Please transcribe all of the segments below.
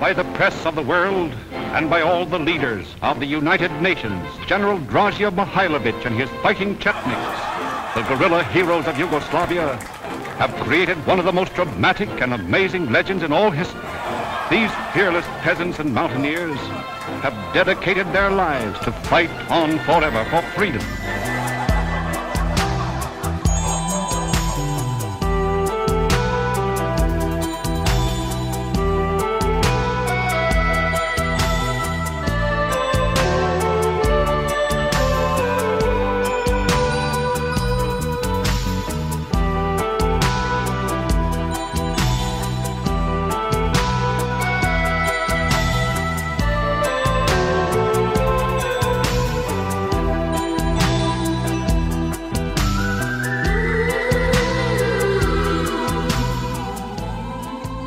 by the press of the world and by all the leaders of the United Nations, General Draža Mihailović and his fighting Chetniks, the guerrilla heroes of Yugoslavia, have created one of the most dramatic and amazing legends in all history. These fearless peasants and mountaineers have dedicated their lives to fight on forever for freedom.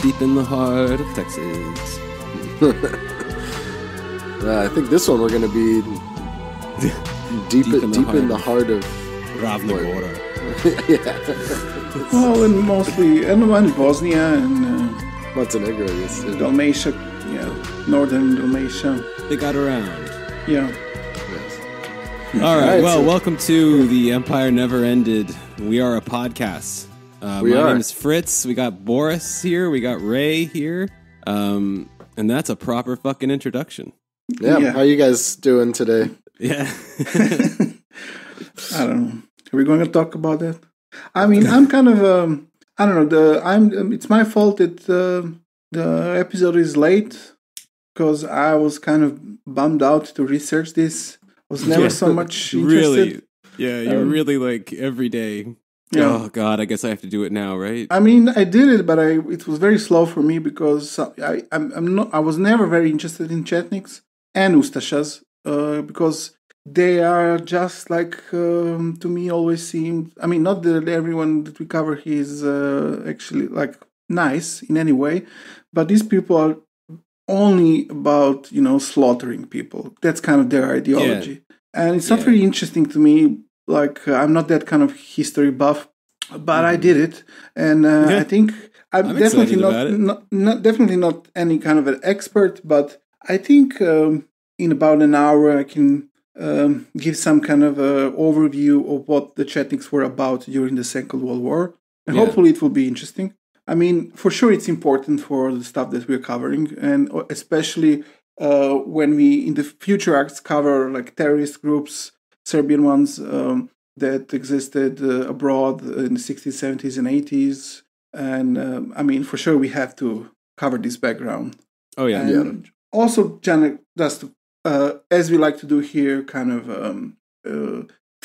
Deep in the heart of Texas. I think this one we're going to be deep in the heart of Ravnogora. Yeah. Well, and mostly, and Bosnia and Montenegro, yes. Dalmatia, northern Dalmatia. They got around. Yeah. Yes. All right. Well, welcome to The Empire Never Ended. We are a podcast. My name is Fritz. We got Boris here. We got Ray here. And that's a proper fucking introduction. Yeah. How you guys doing today? Yeah. I don't know. Are we going to talk about that? I mean, I'm kind of, I don't know. It's my fault that the episode is late because I was kind of bummed out to research this. I was never so much interested. Really? Yeah, you're really like every day. Yeah. Oh God, I guess I have to do it now, right? I mean, I did it, but it was very slow for me because I was never very interested in Chetniks and Ustašas because they are just like to me always seemed. I mean, not that everyone that we cover here is actually like nice in any way, but these people are only about slaughtering people. That's kind of their ideology, and it's not very interesting to me. Like, I'm not that kind of history buff, but I did it. And I think I'm definitely definitely not any kind of an expert, but I think in about an hour I can give some kind of overview of what the Chetniks were about during the Second World War. And hopefully it will be interesting. I mean, for sure it's important for the stuff that we're covering, and especially when we in the future acts cover like terrorist groups, Serbian ones that existed abroad in the 60s, 70s, and 80s. And I mean, for sure, we have to cover this background. Oh, yeah. And also, just as we like to do here, kind of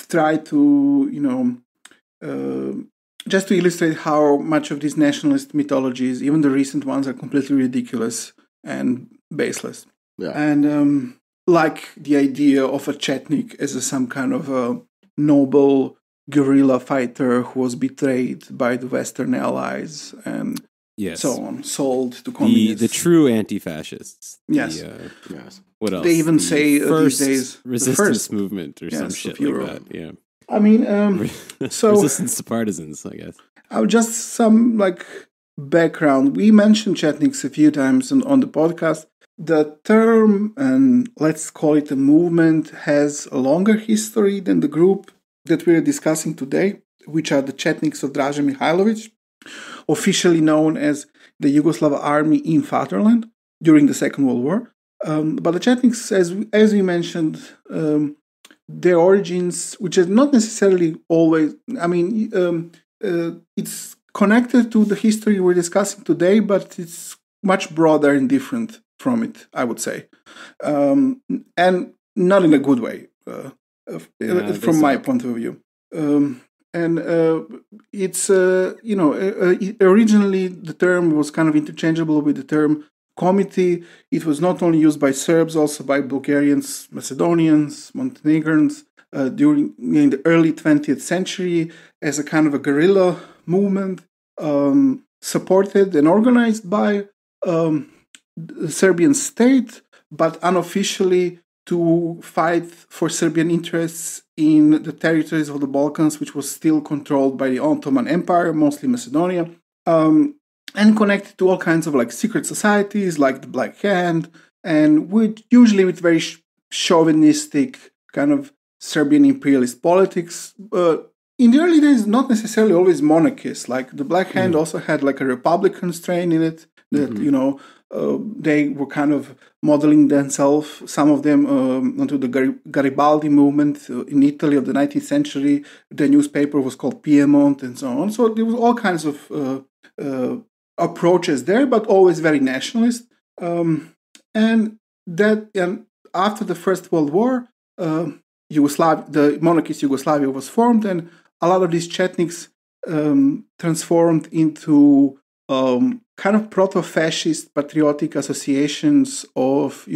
try to, just to illustrate how much of these nationalist mythologies, even the recent ones, are completely ridiculous and baseless. Yeah. And like the idea of a Chetnik as some kind of a noble guerrilla fighter who was betrayed by the Western allies and so on, sold to communists. The true anti-fascists. Yes. Yes. What else? They even say first these days resistance movement or some shit like that. Yeah. I mean, so resistance to partisans, I guess. Just some like background. We mentioned Chetniks a few times on the podcast. The term, and let's call it a movement, has a longer history than the group that we're discussing today, which are the Chetniks of Draža Mihailović, officially known as the Yugoslav Army in Fatherland during the Second World War. But the Chetniks, as we mentioned, their origins, which is not necessarily always, I mean, it's connected to the history we're discussing today, but it's much broader and different from it, I would say, and not in a good way, from my point of view. And it's originally the term was kind of interchangeable with the term committee. It was not only used by Serbs, also by Bulgarians, Macedonians, Montenegrins in the early 20th century as a kind of a guerrilla movement, supported and organized by the Serbian state, but unofficially to fight for Serbian interests in the territories of the Balkans, which was still controlled by the Ottoman Empire, mostly Macedonia. and connected to all kinds of like secret societies like the Black Hand, and usually with very chauvinistic kind of Serbian imperialist politics. In the early days, not necessarily always monarchist. Like the Black Hand also had like a Republican strain in it that, they were kind of modeling themselves, some of them, onto the Garibaldi movement in Italy of the 19th century. The newspaper was called Piedmont and so on. So there was all kinds of approaches there, but always very nationalist. And after the First World War, the monarchist Yugoslavia was formed, and a lot of these Chetniks transformed into kind of proto-fascist patriotic associations of,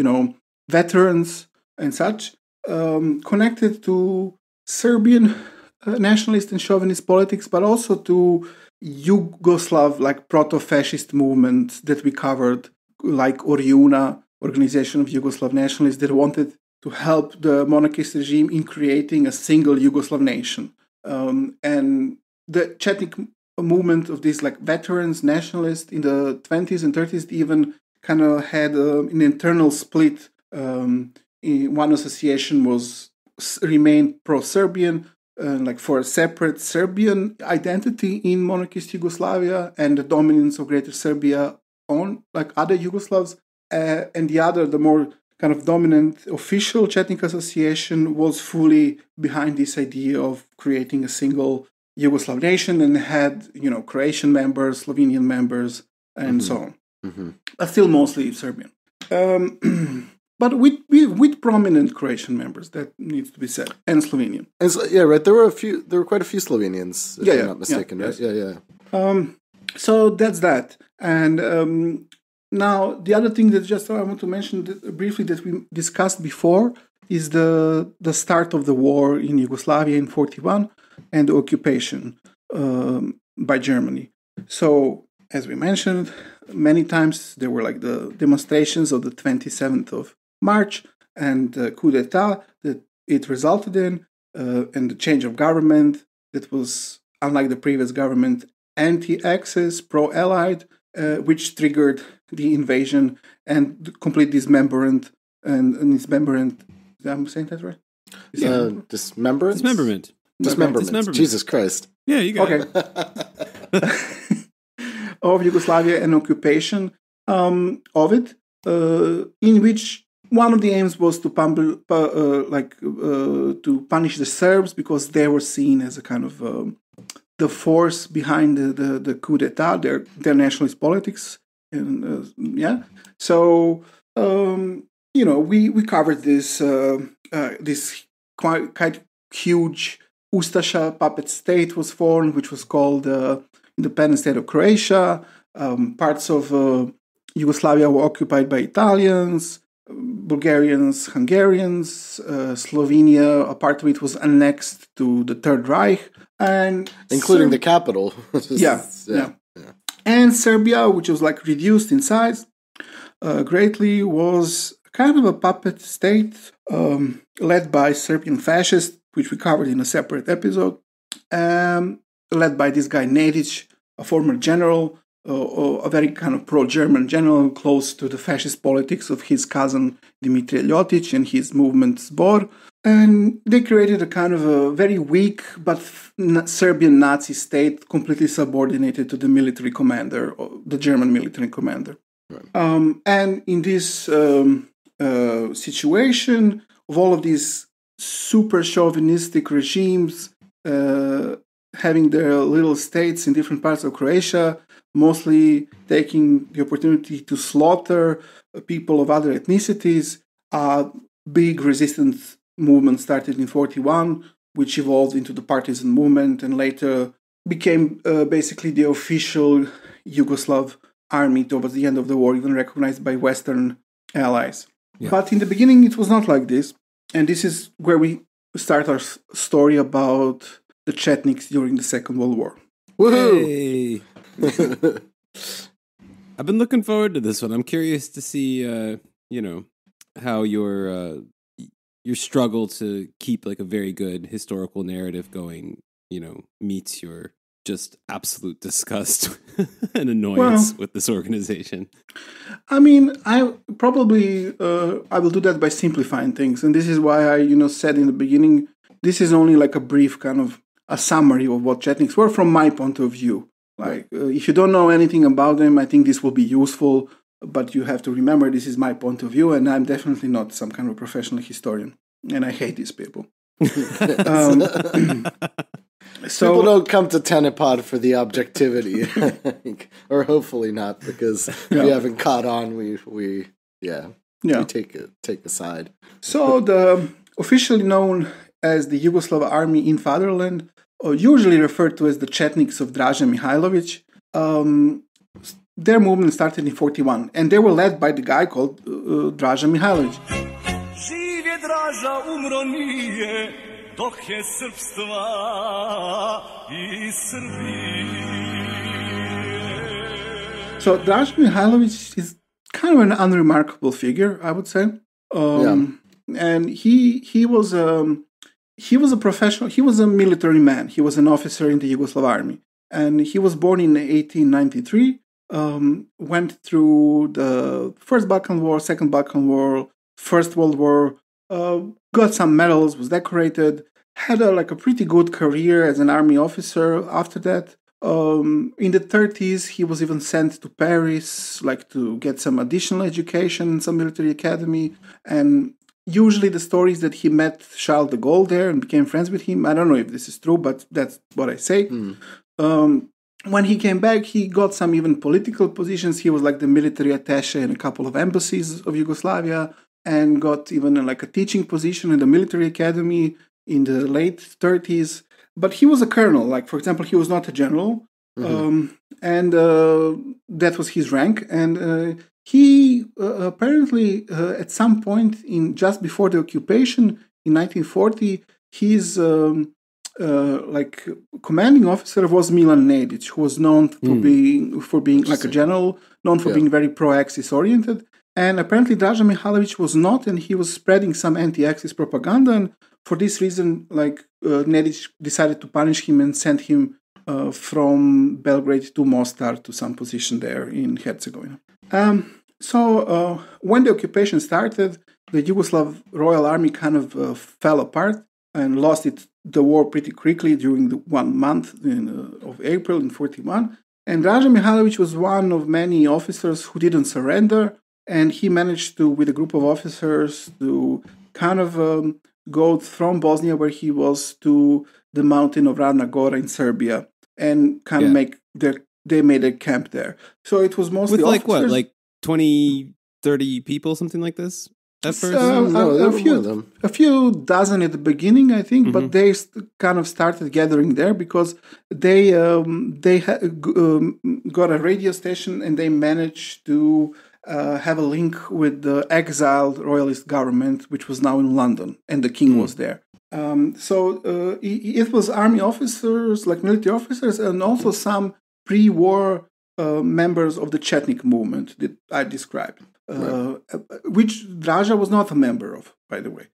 veterans and such, connected to Serbian nationalist and chauvinist politics, but also to Yugoslav, like proto-fascist movements that we covered, like Orjuna, Organization of Yugoslav Nationalists, that wanted to help the monarchist regime in creating a single Yugoslav nation. And the Chetnik movement of these like veterans, nationalists in the 20s and 30s even kind of had an internal split. One association remained pro-Serbian, like for a separate Serbian identity in monarchist Yugoslavia and the dominance of Greater Serbia on like other Yugoslavs. And the other, the more kind of dominant official Chetnik association, was fully behind this idea of creating a single Yugoslav nation and had, Croatian members, Slovenian members, and so on. Mm-hmm. But still mostly Serbian. But with prominent Croatian members, that needs to be said, and Slovenian. And so, yeah, right. There were quite a few Slovenians, if I'm not mistaken, right? Yes. Yeah. So that's that. And now the other thing that I want to mention briefly that we discussed before is the start of the war in Yugoslavia in 1941 and the occupation by Germany. So, as we mentioned, many times there were like the demonstrations of the 27th of March and the coup d'etat that it resulted in, and the change of government that was, unlike the previous government, anti-Axis, pro-Allied, which triggered the invasion and complete dismemberment. And dismemberment, I'm saying that right? Dismemberment? Dismemberment. Jesus Christ. Yeah, you got it. Of Yugoslavia and occupation of it, in which one of the aims was to punish the Serbs because they were seen as a kind of the force behind the coup d'etat, their nationalist politics, and So we covered this quite huge Ustaša puppet state was formed, which was called the independent state of Croatia. Parts of Yugoslavia were occupied by Italians, Bulgarians, Hungarians. Slovenia, a part of it was annexed to the Third Reich, and including the capital. Yeah. And Serbia, which was like reduced in size greatly, was kind of a puppet state led by Serbian fascists, which we covered in a separate episode, led by this guy Nedić, a former general, a very kind of pro-German general, close to the fascist politics of his cousin Dimitrije Ljotić and his movement Zbor. And they created a kind of a very weak but Serbian Nazi state, completely subordinated to the military commander, the German military commander. Right. And in this situation of all of these super chauvinistic regimes having their little states in different parts of Croatia, mostly taking the opportunity to slaughter people of other ethnicities, a big resistance movement started in 1941, which evolved into the partisan movement and later became basically the official Yugoslav army towards the end of the war, even recognized by Western allies. Yeah. But in the beginning, it was not like this. And this is where we start our story about the Chetniks during the Second World War. Woohoo! Hey. I've been looking forward to this one. I'm curious to see, how your struggle to keep like a very good historical narrative going, meets your just absolute disgust and annoyance with this organization. I mean, I will do that by simplifying things, and this is why I said in the beginning, this is only like a brief kind of a summary of what Chetniks were from my point of view. Like, if you don't know anything about them, I think this will be useful, but you have to remember this is my point of view, and I'm definitely not some kind of professional historian, and I hate these people. So people don't come to TENE for the objectivity, or hopefully not, because we haven't caught on. We take a side. So the officially known as the Yugoslav Army in Fatherland, usually referred to as the Chetniks of Draža Mihailović, their movement started in 1941, and they were led by the guy called Draža Mihailović. Živ je Draža, umro nije, dok je srpstva I Srbije. So Draža Mihailović is kind of an unremarkable figure, I would say. And he was a professional. He was a military man. He was an officer in the Yugoslav army, and he was born in 1893. Went through the First Balkan War, Second Balkan War, First World War. Got some medals. Was decorated. Had a pretty good career as an army officer. After that, in the 30s, he was even sent to Paris, to get some additional education in some military academy. And usually the stories that he met Charles de Gaulle there and became friends with him. I don't know if this is true, but that's what I say. When he came back, he got some even political positions. He was the military attaché in a couple of embassies of Yugoslavia, and got even a teaching position in the military academy in the late 30s. But he was a colonel. For example, he was not a general. And that was his rank. And he apparently, at some point just before the occupation in 1940, his commanding officer was Milan Nedić, who was known for being a general, known for being very pro-Axis oriented. And apparently Draža Mihailović was not, and he was spreading some anti-Axis propaganda. And for this reason, Nedić decided to punish him and sent him from Belgrade to Mostar to some position there in Herzegovina. So when the occupation started, the Yugoslav Royal Army kind of fell apart and lost the war pretty quickly during the 1 month of April in 1941. And Draža Mihailović was one of many officers who didn't surrender, and he managed to, with a group of officers, to kind of go from Bosnia, where he was, to the mountain of Ravna Gora in Serbia, and kind of they made a camp there. So it was mostly with officers. 20, 30 people, something like this at first? A few dozen at the beginning, I think, but they kind of started gathering there because they got a radio station, and they managed to have a link with the exiled royalist government, which was now in London, and the king was there. So it was army officers, military officers, and also some pre-war members of the Chetnik movement that I described, which Draža was not a member of, by the way.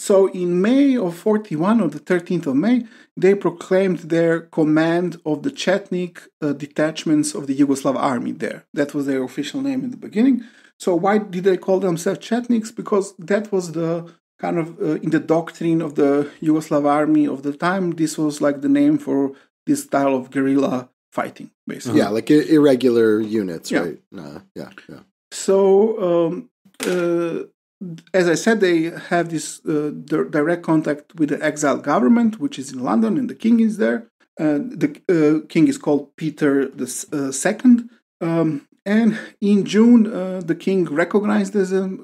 So in May of 1941, on the 13th of May, they proclaimed their command of the Chetnik detachments of the Yugoslav army there. That was their official name in the beginning. So why did they call themselves Chetniks? Because that was the kind of, in the doctrine of the Yugoslav army of the time, this was the name for this style of guerrilla fighting, basically. Yeah, irregular units, right? So, as I said, they have this direct contact with the exiled government, which is in London, and the king is there. The king is called Peter II. And in June, the king recognized them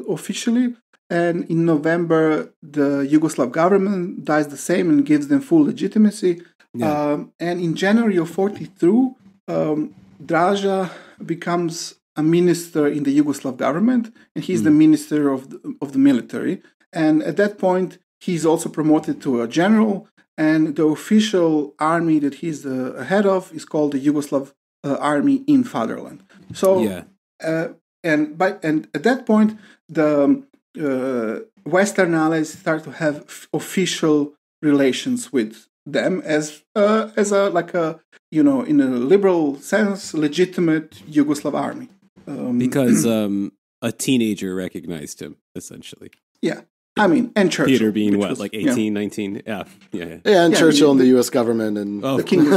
officially. And in November, the Yugoslav government does the same and gives them full legitimacy. And in January of 1942, Draža becomes a minister in the Yugoslav government, and he's the minister of the military. And at that point, he's also promoted to a general, and the official army that he's the head of is called the Yugoslav Army in Fatherland. So, and at that point, the Western allies start to have official relations with them as a like a in a liberal sense legitimate Yugoslav army because a teenager recognized him essentially. Yeah. I mean, and Churchill. Peter being what, like 18, 19? Yeah. And Churchill and the U.S. government and the king.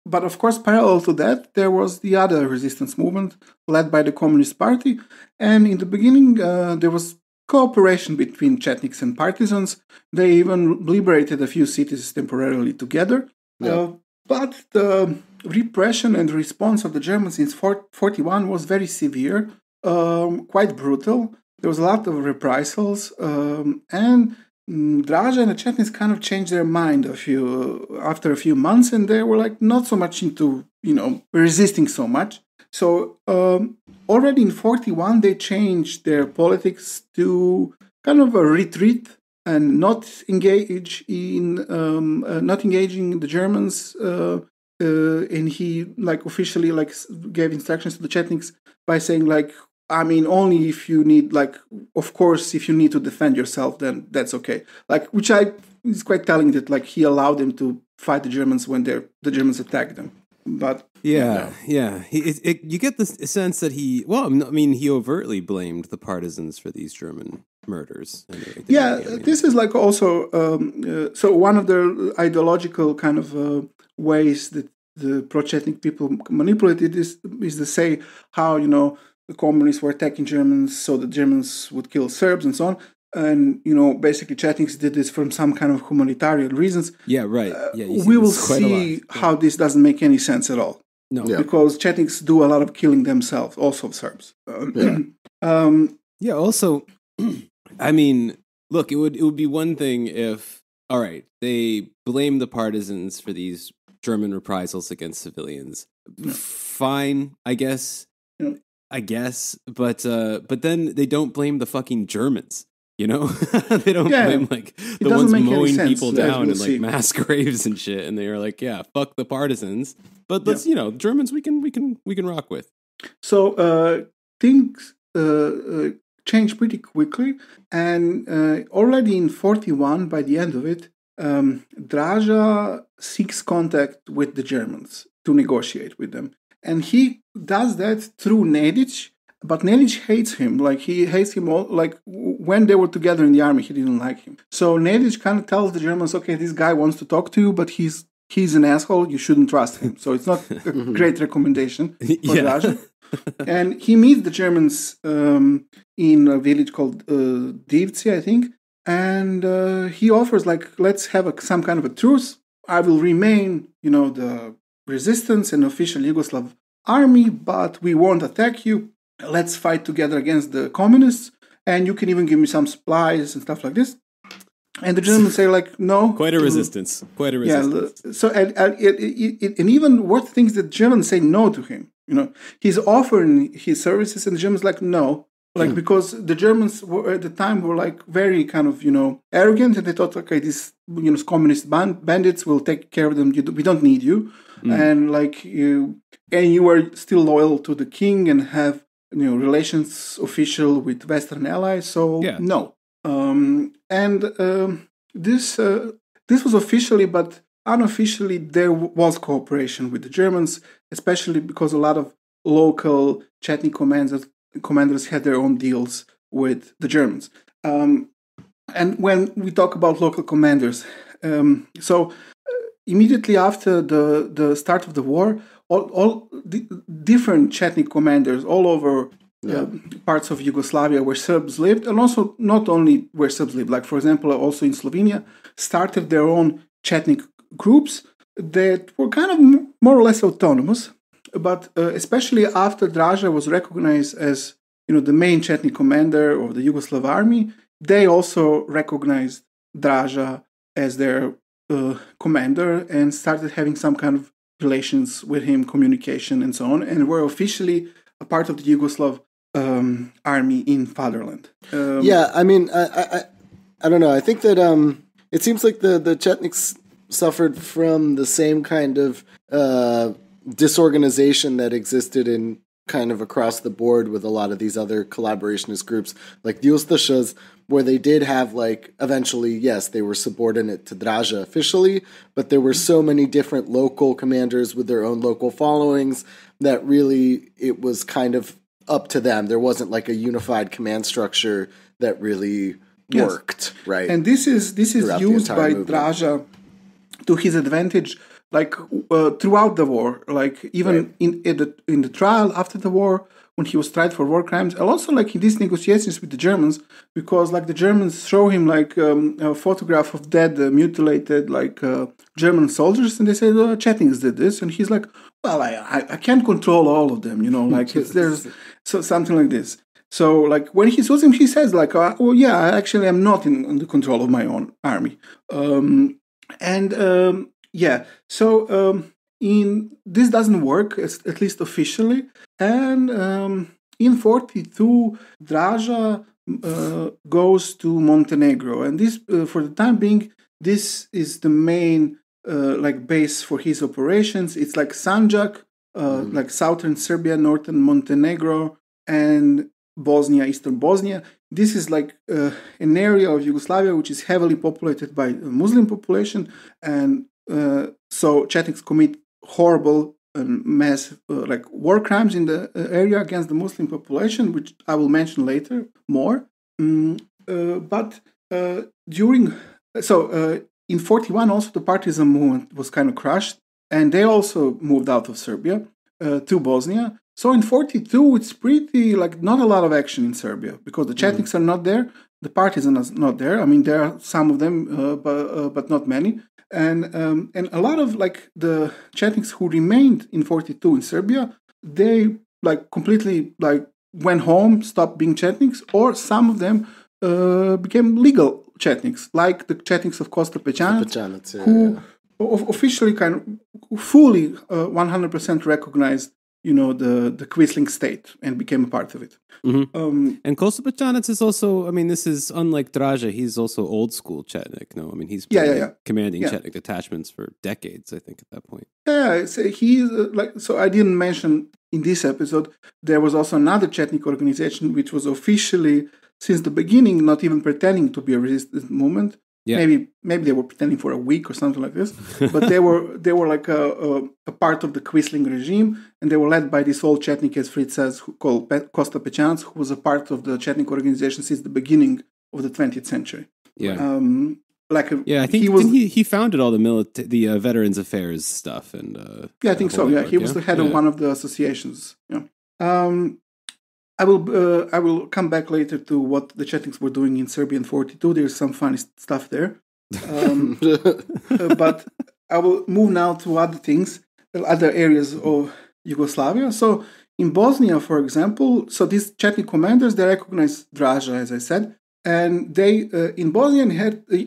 But of course, parallel to that, there was the other resistance movement led by the Communist Party. And in the beginning, there was cooperation between Chetniks and partisans. They even liberated a few cities temporarily together. Yeah. But the repression and response of the Germans in 1941 was very severe. Quite brutal. There was a lot of reprisals, and Draža and the Chetniks kind of changed their mind after a few months, and they were like not so much into resisting so much. So already in 1941 they changed their politics to kind of a retreat and not engaging the Germans. And he officially gave instructions to the Chetniks by saying only if you need of course if you need to defend yourself, then that's okay. Which is quite telling that he allowed them to fight the Germans when the Germans attacked them. But yeah. You get the sense that he overtly blamed the partisans for these German murders. This is also so one of the ideological kind of ways that the pro-Chetnik people manipulated is to say how the communists were attacking Germans so the Germans would kill Serbs and so on. And, basically Chetniks did this from some kind of humanitarian reasons. Yeah, right. We will see how this doesn't make any sense at all. No. Because Chetniks do a lot of killing themselves, also Serbs. Also, I mean, look, it would be one thing if, all right, they blame the partisans for these German reprisals against civilians. Yeah. Fine, I guess. Yeah. But then they don't blame the fucking Germans. They don't blame the ones mowing people down in mass graves and shit, and they are fuck the partisans. But let's Germans we can rock with. So things changed pretty quickly, and already in 1941, by the end of it, Draža seeks contact with the Germans to negotiate with them. And he does that through Nedić, but Nedić hates him. He hates him all. When they were together in the army, he didn't like him. So Nedić kind of tells the Germans, okay, this guy wants to talk to you, but he's an asshole. You shouldn't trust him. So it's not a great recommendation for Draža. And he meets the Germans in a village called Divci, I think. And he offers, let's have some kind of a truce. I will remain, the resistance and official Yugoslav army, but we won't attack you. Let's fight together against the communists, and you can even give me some supplies and stuff like this. And the Germans say, no. Quite a resistance. Yeah, so, and even worse things, the Germans say no to him. He's offering his services, and the Germans no. Because the Germans were at the time were very kind of, arrogant, and they thought, okay, these, communist bandits will take care of them. We don't need you. And you are still loyal to the king and have, relations official with Western allies. So no. This was officially, but unofficially, there was cooperation with the Germans, especially because a lot of local Chetnik commanders had their own deals with the Germans. And when we talk about local commanders, immediately after the start of the war, all the different Chetnik commanders all over parts of Yugoslavia where Serbs lived, and also not only where Serbs lived, for example, also in Slovenia, started their own Chetnik groups that were kind of more or less autonomous. But especially after Draža was recognized as, the main Chetnik commander of the Yugoslav army, they also recognized Draža as their commander and started having some kind of relations with him, communication and so on, and were officially a part of the Yugoslav army in fatherland. I don't know. I think that it seems like the Chetniks suffered from the same kind of disorganization that existed in kind of across the board with a lot of these other collaborationist groups, like the Ustašas, where they did have, like, eventually, yes, they were subordinate to Draža officially, but there were so many different local commanders with their own local followings that really it was kind of up to them. There wasn't like a unified command structure that really worked, right? And this is used by Draža to his advantage, like throughout the war, like even in the trial after the war, when he was tried for war crimes, and also like in these negotiations with the Germans, because like the Germans show him like a photograph of dead, mutilated like German soldiers, and they say Chetniks did this, and he's like, well, I can't control all of them, you know, like there's something like this. So like when he saws him, he says like, oh yeah, actually I'm not in the control of my own army, in this doesn't work, at least officially. And in 42, Draža goes to Montenegro, and this, for the time being, this is the main like base for his operations. It's like Sanjak, like southern Serbia, northern Montenegro, and Bosnia, eastern Bosnia. This is like an area of Yugoslavia which is heavily populated by a Muslim population, and so Chetniks commit horrible and massive like war crimes in the area against the Muslim population, which I will mention later more. But in 41 also the partisan movement was kind of crushed, and they also moved out of Serbia to Bosnia. So in 42 it's pretty like not a lot of action in Serbia because the Chetniks are not there, the partisans are not there. I mean there are some of them, but not many. And a lot of like the Chetniks who remained in 42 in Serbia, they like completely like went home, stopped being Chetniks, or some of them became legal Chetniks, like the Chetniks of Kosta Pećanac, who officially kind of fully 100% recognized, you know, the Quisling state and became a part of it. Mm-hmm. And Kosta Pećanac is also, I mean, this is unlike Draža, he's also old school Chetnik. No, I mean, he's been commanding Chetnik detachments for decades, I think, at that point. Yeah, so he's so I didn't mention in this episode, there was also another Chetnik organization which was officially, since the beginning, not even pretending to be a resistance movement. Yeah. Maybe they were pretending for a week or something like this, but they were like a part of the Quisling regime, and they were led by this old Chetnik, as Fritz says, called Kosta Pećanac, who was a part of the Chetnik organization since the beginning of the 20th century. Yeah, I think he founded all the Veterans Affairs stuff, and I think so. Yeah, he was the head of one of the associations. Yeah. I will come back later to what the Chetniks were doing in Serbia in 42. There's some funny stuff there. But I will move now to other things, other areas of Yugoslavia. So in Bosnia, for example, so these Chetnik commanders, they recognize Draža, as I said, and they, in Bosnia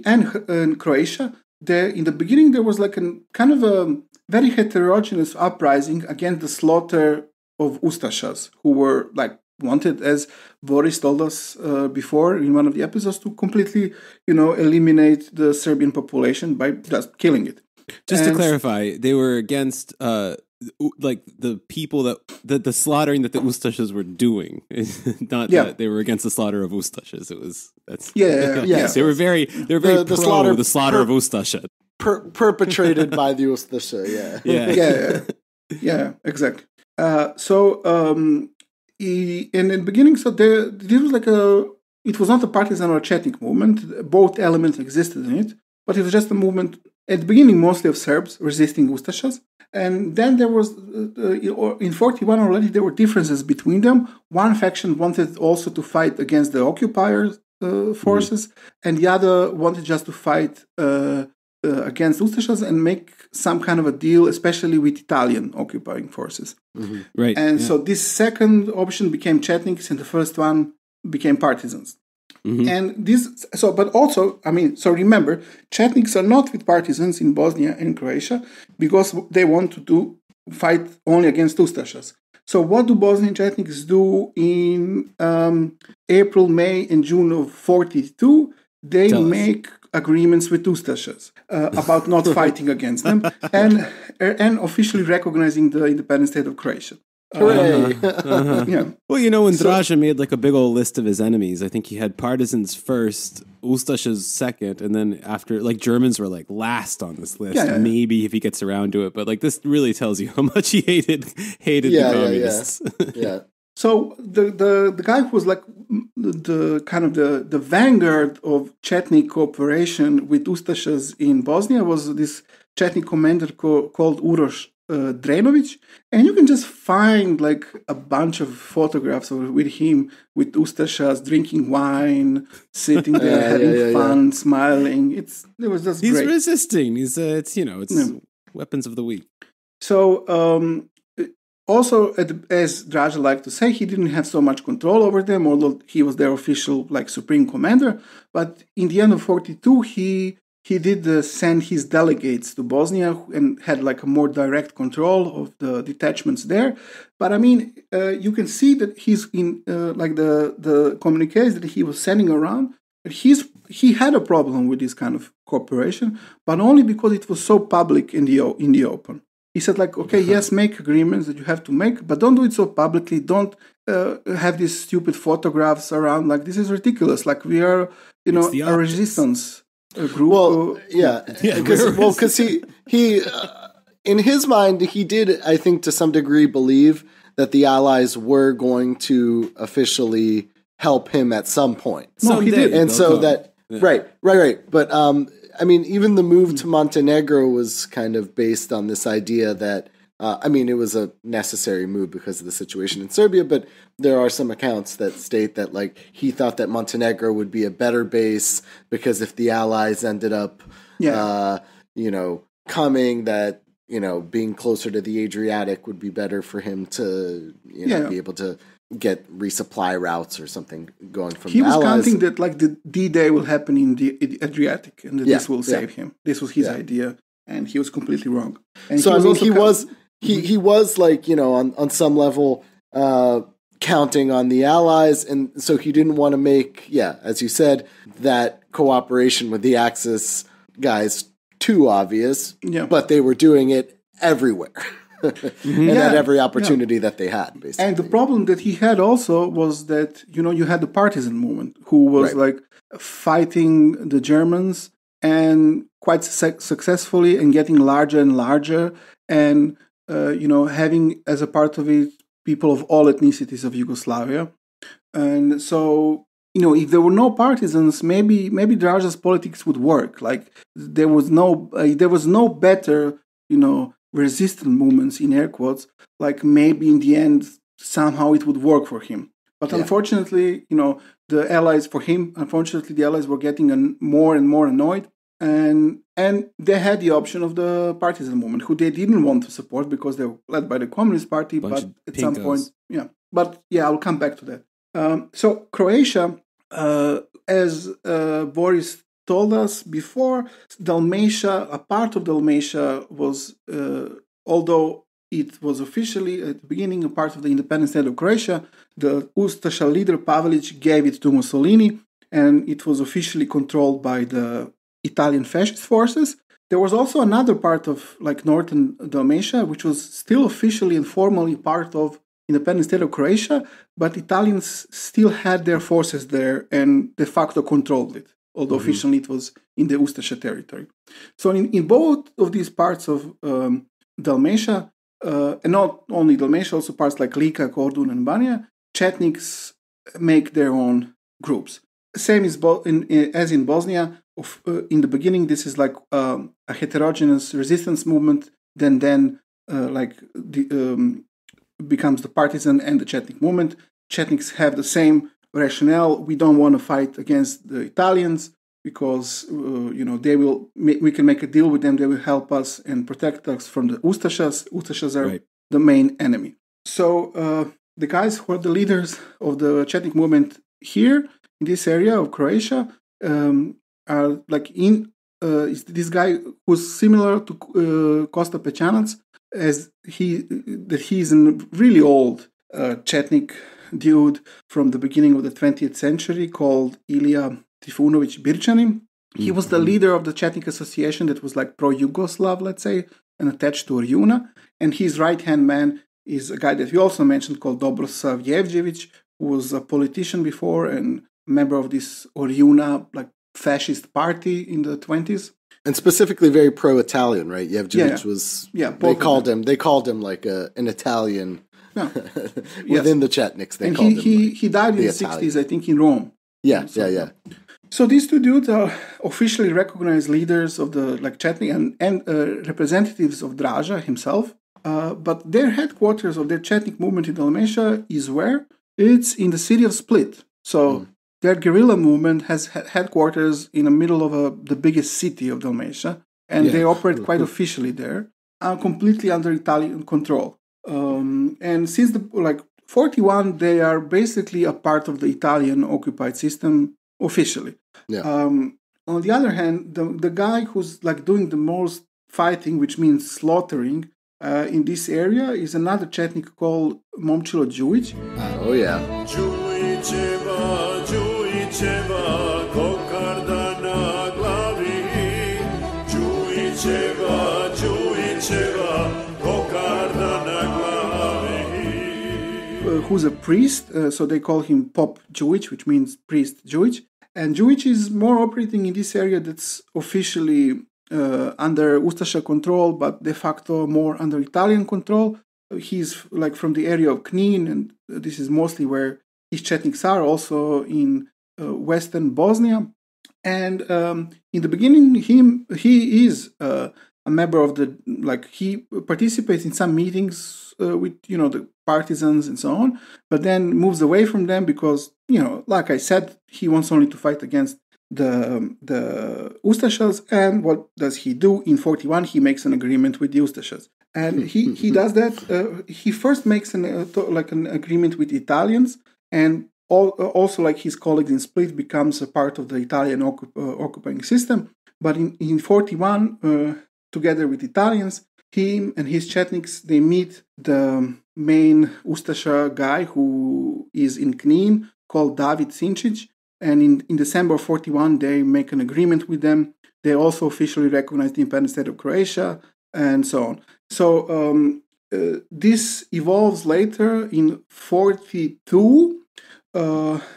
and Croatia, in the beginning there was like a kind of a very heterogeneous uprising against the slaughter of Ustašas, who were like wanted, as Boris told us before in one of the episodes, to completely, you know, eliminate the Serbian population by just killing it. Just to clarify, they were against like the people that the slaughtering that the Ustašas were doing, not that they were against the slaughter of Ustašas. It was They were very pro the slaughter of Ustaša, perpetrated by the Ustaša. Yeah, exactly. In the beginning, so this was like it was not a partisan or a Chetnik movement. Both elements existed in it, but it was just a movement at the beginning, mostly of Serbs resisting Ustašas. And then there was, in 41 already, there were differences between them. One faction wanted also to fight against the occupiers' forces, and the other wanted just to fight against Ustašas and make some kind of a deal, especially with Italian occupying forces. Mm-hmm. Right. And so this second option became Chetniks, and the first one became partisans. Mm-hmm. And but also, I mean, so remember, Chetniks are not with partisans in Bosnia and Croatia because they want to fight only against Ustašas. So what do Bosnian Chetniks do in April, May, and June of 42? They make agreements with Ustašas about not fighting against them and officially recognizing the independent state of Croatia. Hooray! Yeah. Well, when Draža made like a big old list of his enemies, I think he had partisans first, Ustašas second, and then after, like, Germans were like last on this list. Yeah. Maybe if he gets around to it, but like this really tells you how much he hated the communists. Yeah. So the guy who was like the kind of the vanguard of Chetnik cooperation with Ustašas in Bosnia was this Chetnik commander called Uroš Drenović, and you can just find like a bunch of photographs with him with Ustašas drinking wine, sitting there having fun, smiling. It was just he's great. Resisting. It's weapons of the weak. So also, as Draža liked to say, he didn't have so much control over them, although he was their official like supreme commander. But in the end of 1942, he did send his delegates to Bosnia and had like a more direct control of the detachments there. But I mean, you can see that he's in like the communiques that he was sending around. He had a problem with this kind of cooperation, but only because it was so public in the open. He said like, okay, yes, make agreements that you have to make, but don't do it so publicly. Don't have these stupid photographs around. Like, this is ridiculous. Like, we are, a resistance group. Well, because he in his mind, he did, I think, to some degree believe that the Allies were going to officially help him at some point. No, he did. And so that, right. But, I mean, even the move to Montenegro was kind of based on this idea that, it was a necessary move because of the situation in Serbia, but there are some accounts that state that, like, he thought that Montenegro would be a better base because if the Allies ended up, coming, that, being closer to the Adriatic would be better for him to, be able to get resupply routes or something going from the Allies. He was counting that like the D-Day will happen in the Adriatic and that this will save him. This was his idea, and he was completely wrong. And so he was like, on some level counting on the Allies, and so he didn't want to make, as you said, that cooperation with the Axis guys too obvious, but they were doing it everywhere. And at every opportunity that they had, basically. And the problem that he had also was that, you had the partisan movement who was like fighting the Germans and quite successfully and getting larger and larger and, having as a part of it people of all ethnicities of Yugoslavia. And so, if there were no partisans, maybe Draža's politics would work. Like there was no better, resistant movements in air quotes, like maybe in the end somehow it would work for him. But unfortunately, the Allies were getting more and more annoyed, and they had the option of the partisan movement, who they didn't want to support because they were led by the Communist Party. But at some point, I'll come back to that. So Croatia, as Boris told us before, Dalmatia, a part of Dalmatia was, although it was officially at the beginning a part of the independent state of Croatia, the Ustaša leader Pavelić gave it to Mussolini, and it was officially controlled by the Italian fascist forces. There was also another part of like northern Dalmatia, which was still officially and formally part of independent state of Croatia, but Italians still had their forces there and de facto controlled it, although officially it was in the Ustaša territory. So in both of these parts of Dalmatia, and not only Dalmatia, also parts like Lika, Kordun, and Banja, Chetniks make their own groups. Same as in Bosnia. In the beginning, this is like a heterogeneous resistance movement. Then becomes the partisan and the Chetnik movement. Chetniks have the same rationale. We don't want to fight against the Italians because we can make a deal with them. They will help us and protect us from the Ustašas. Ustašas are the main enemy. So the guys who are the leaders of the Chetnik movement here in this area of Croatia are like is this guy who's similar to Costa Pečanac, as he's a really old Chetnik dude from the beginning of the 20th century called Ilija Trifunović Birčanin. He was the leader of the Chetnik association that was like pro-Yugoslav, let's say, and attached to Orjuna. And his right-hand man is a guy that we also mentioned called Dobrosav Jevđević, who was a politician before and member of this Orjuna, like fascist party in the 20s. And specifically very pro-Italian, right? Jevđević was... Yeah, they called him like an Italian... within the Chetniks, they called him. He died in the 60s, I think, in Rome. Yeah. So these two dudes are officially recognized leaders of the Chetnik and representatives of Draža himself. But their headquarters of their Chetnik movement in Dalmatia is where? It's in the city of Split. So their guerrilla movement has headquarters in the middle of the biggest city of Dalmatia, and they operate quite officially there, completely under Italian control. And since 41, they are basically a part of the Italian occupied system officially. Yeah. On the other hand, the guy who's doing the most fighting, which means slaughtering, in this area is another Chetnik called Momčilo Đujić. Oh yeah. Who's a priest, so they call him Pop Đujić, which means priest Đujić. And Đujić is more operating in this area that's officially under Ustaša control, but de facto more under Italian control. He's from the area of Knin, and this is mostly where his Chetniks are, also in western Bosnia. And in the beginning, he is a member of the, he participates in some meetings with, the partisans and so on, but then moves away from them because, like I said, he wants only to fight against the Ustašas. And what does he do? In 41, he makes an agreement with the Ustašas. And he does that. He first makes an agreement with Italians, and also like his colleagues in Split becomes a part of the Italian occupying system. But in 41, together with Italians, him and his Chetniks, they meet the main Ustaša guy who is in Knin, called David Sinčić. And in December of 41, they make an agreement with them. They also officially recognize the independent state of Croatia, and so on. So this evolves later in 42,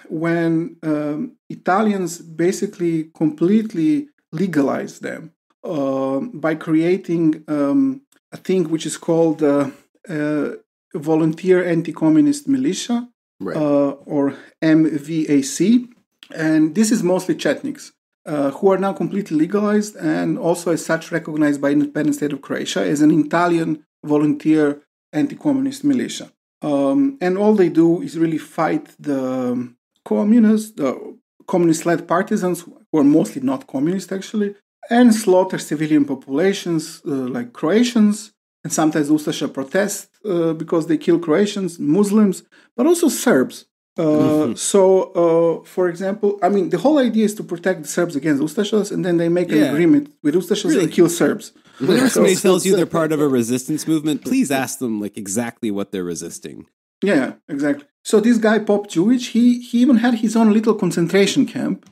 when Italians basically completely legalize them by creating a thing which is called Volunteer Anti-Communist Militia, right. Or MVAC. And this is mostly Chetniks, who are now completely legalized and also as such recognized by the independent state of Croatia as an Italian volunteer anti-communist militia. And all they do is really fight the communist-led partisans, who are mostly not communist actually, and slaughter civilian populations like Croatians, and sometimes Ustaša protest because they kill Croatians, Muslims, but also Serbs. So, for example, the whole idea is to protect the Serbs against Ustašas, and then they make an agreement with Ustašas and kill Serbs. Whenever somebody tells you they're part of a resistance movement, please ask them exactly what they're resisting. Yeah, exactly. So this guy, Pop Đujić, he even had his own little concentration camp,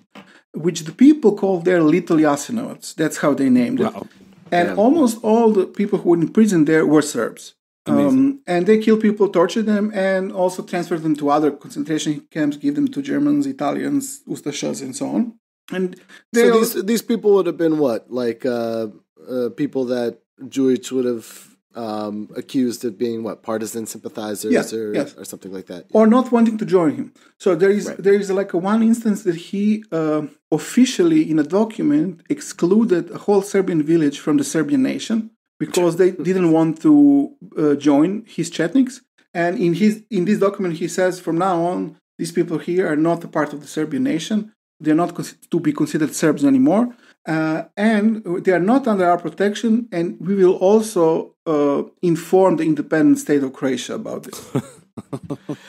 which the people called their Little Jasenovac. That's how they named it. Wow. And almost all the people who were in prison there were Serbs. And they kill people, torture them, and also transfer them to other concentration camps, give them to Germans, Italians, Ustašas, and so on. And so these people would have been what? People that Đujić would have accused of being what? Partisan sympathizers or something like that. Or not wanting to join him. So there is a one instance that he officially in a document excluded a whole Serbian village from the Serbian nation, because they didn't want to join his Chetniks. And in this document, he says, from now on, these people here are not a part of the Serbian nation. They're not to be considered Serbs anymore. And they are not under our protection. And we will also inform the independent state of Croatia about this.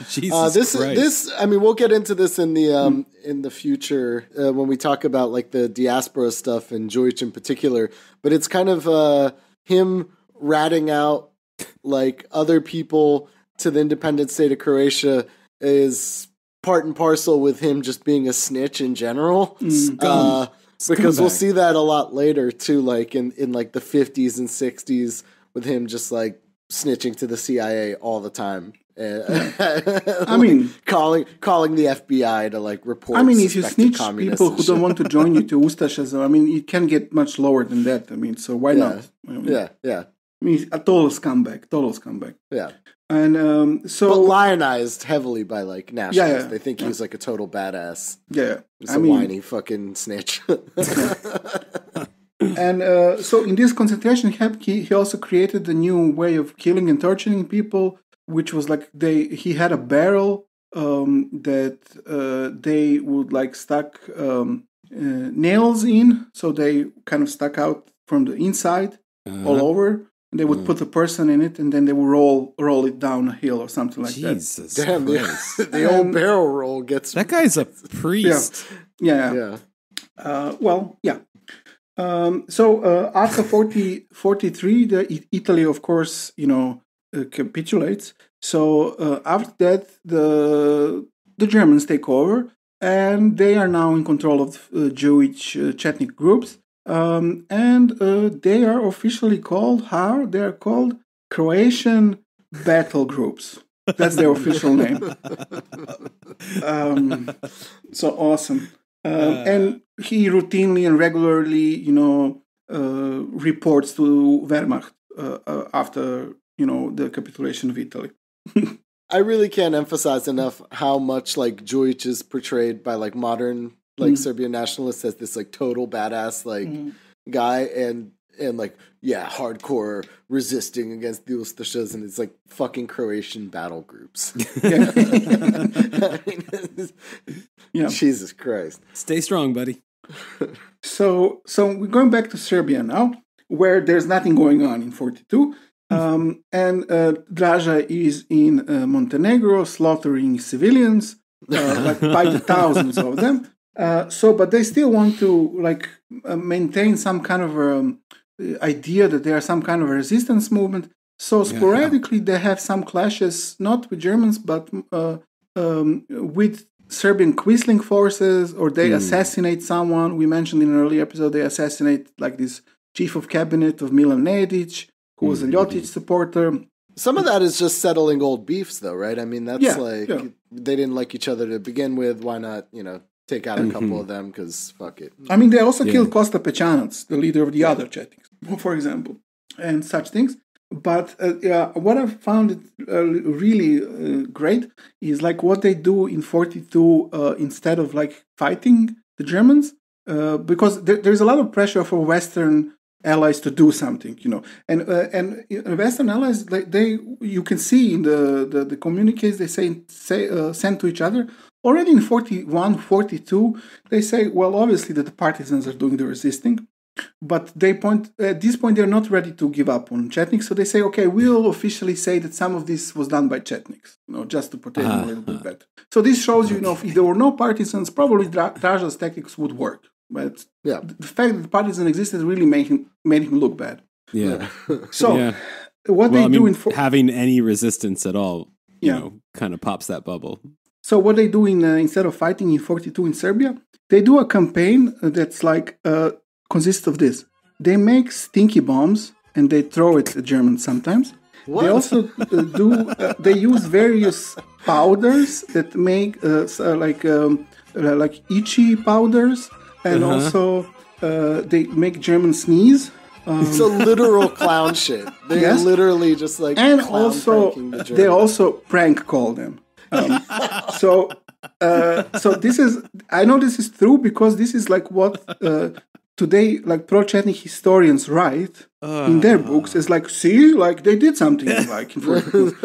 Jesus Christ. We'll get into this in the future when we talk about the diaspora stuff and Đujić in particular. But it's kind of him ratting out other people to the independent state of Croatia is part and parcel with him just being a snitch in general. Because we'll see that a lot later too, in the 50s and 60s with him just snitching to the CIA all the time. I mean, calling the FBI to like report. I mean, if you snitch people who don't want to join you to Ustaša, I mean, it can get much lower than that. I mean, so why not? I mean, yeah. I mean, a total scumbag. Yeah. And but lionized heavily by like nationalists. Yeah. They think he's like a total badass. Yeah. He's a whiny fucking snitch. And so in this concentration camp, he also created a new way of killing and torturing people, which was like he had a barrel that they would like stuck nails in, so they kind of stuck out from the inside all over. And they would put a person in it, and then they would roll it down a hill or something like Jesus that. Damn, the old barrel roll gets... That guy's a priest. Yeah. So after 43, Italy, of course, capitulates. So after that, the Germans take over, and they are now in control of Jewish Chetnik groups. And they are officially called how? They are called Croatian Battle Groups. That's their official name. So awesome. And he routinely and regularly, reports to Wehrmacht after, the capitulation of Italy. I really can't emphasize enough how much like Đujić is portrayed by like modern Serbian nationalists as this like total badass guy and like hardcore resisting against the Ustašas, and it's like fucking Croatian battle groups. Jesus Christ. Stay strong, buddy. So we're going back to Serbia now, where there's nothing going on in 42. And Draža is in Montenegro slaughtering civilians, like by the thousands of them. But they still want to maintain some kind of idea that they are some kind of a resistance movement. So sporadically they have some clashes, not with Germans, but with Serbian Quisling forces, or they assassinate someone. We mentioned in an earlier episode they assassinate like this chief of cabinet of Milan Nedić, who was a Ljotić supporter. Some of that is just settling old beefs, though, right? I mean, that's they didn't like each other to begin with. Why not, take out a couple of them, because fuck it. I mean, they also killed Kosta Pečanac, the leader of the other Chetniks, for example, and such things. But what I found really great is like what they do in 42 instead of like fighting the Germans, because there's a lot of pressure for Western allies to do something, and Western allies, like you can see in the communiques they say send to each other. Already in 41, 42, they say, well, obviously that the partisans are doing the resisting, but at this point they're not ready to give up on Chetniks, so they say, okay, we'll officially say that some of this was done by Chetniks, just to protect them a little bit better. So this shows you, if there were no partisans, probably Draža's tactics would work. But the fact that the partisan existed really made him look bad. Yeah. So having any resistance at all, kind of pops that bubble. So what they do instead of fighting in 42 in Serbia, they do a campaign that's like consists of this. They make stinky bombs and they throw it at Germans sometimes. What? They also they use various powders that make like itchy powders, and also they make Germans sneeze. It's a literal clown shit. They literally just like and also they also prank call them. So this is, I know this is true because this is like what today like pro-Chetnik historians write in their books. It's like, see, like they did something like in 42.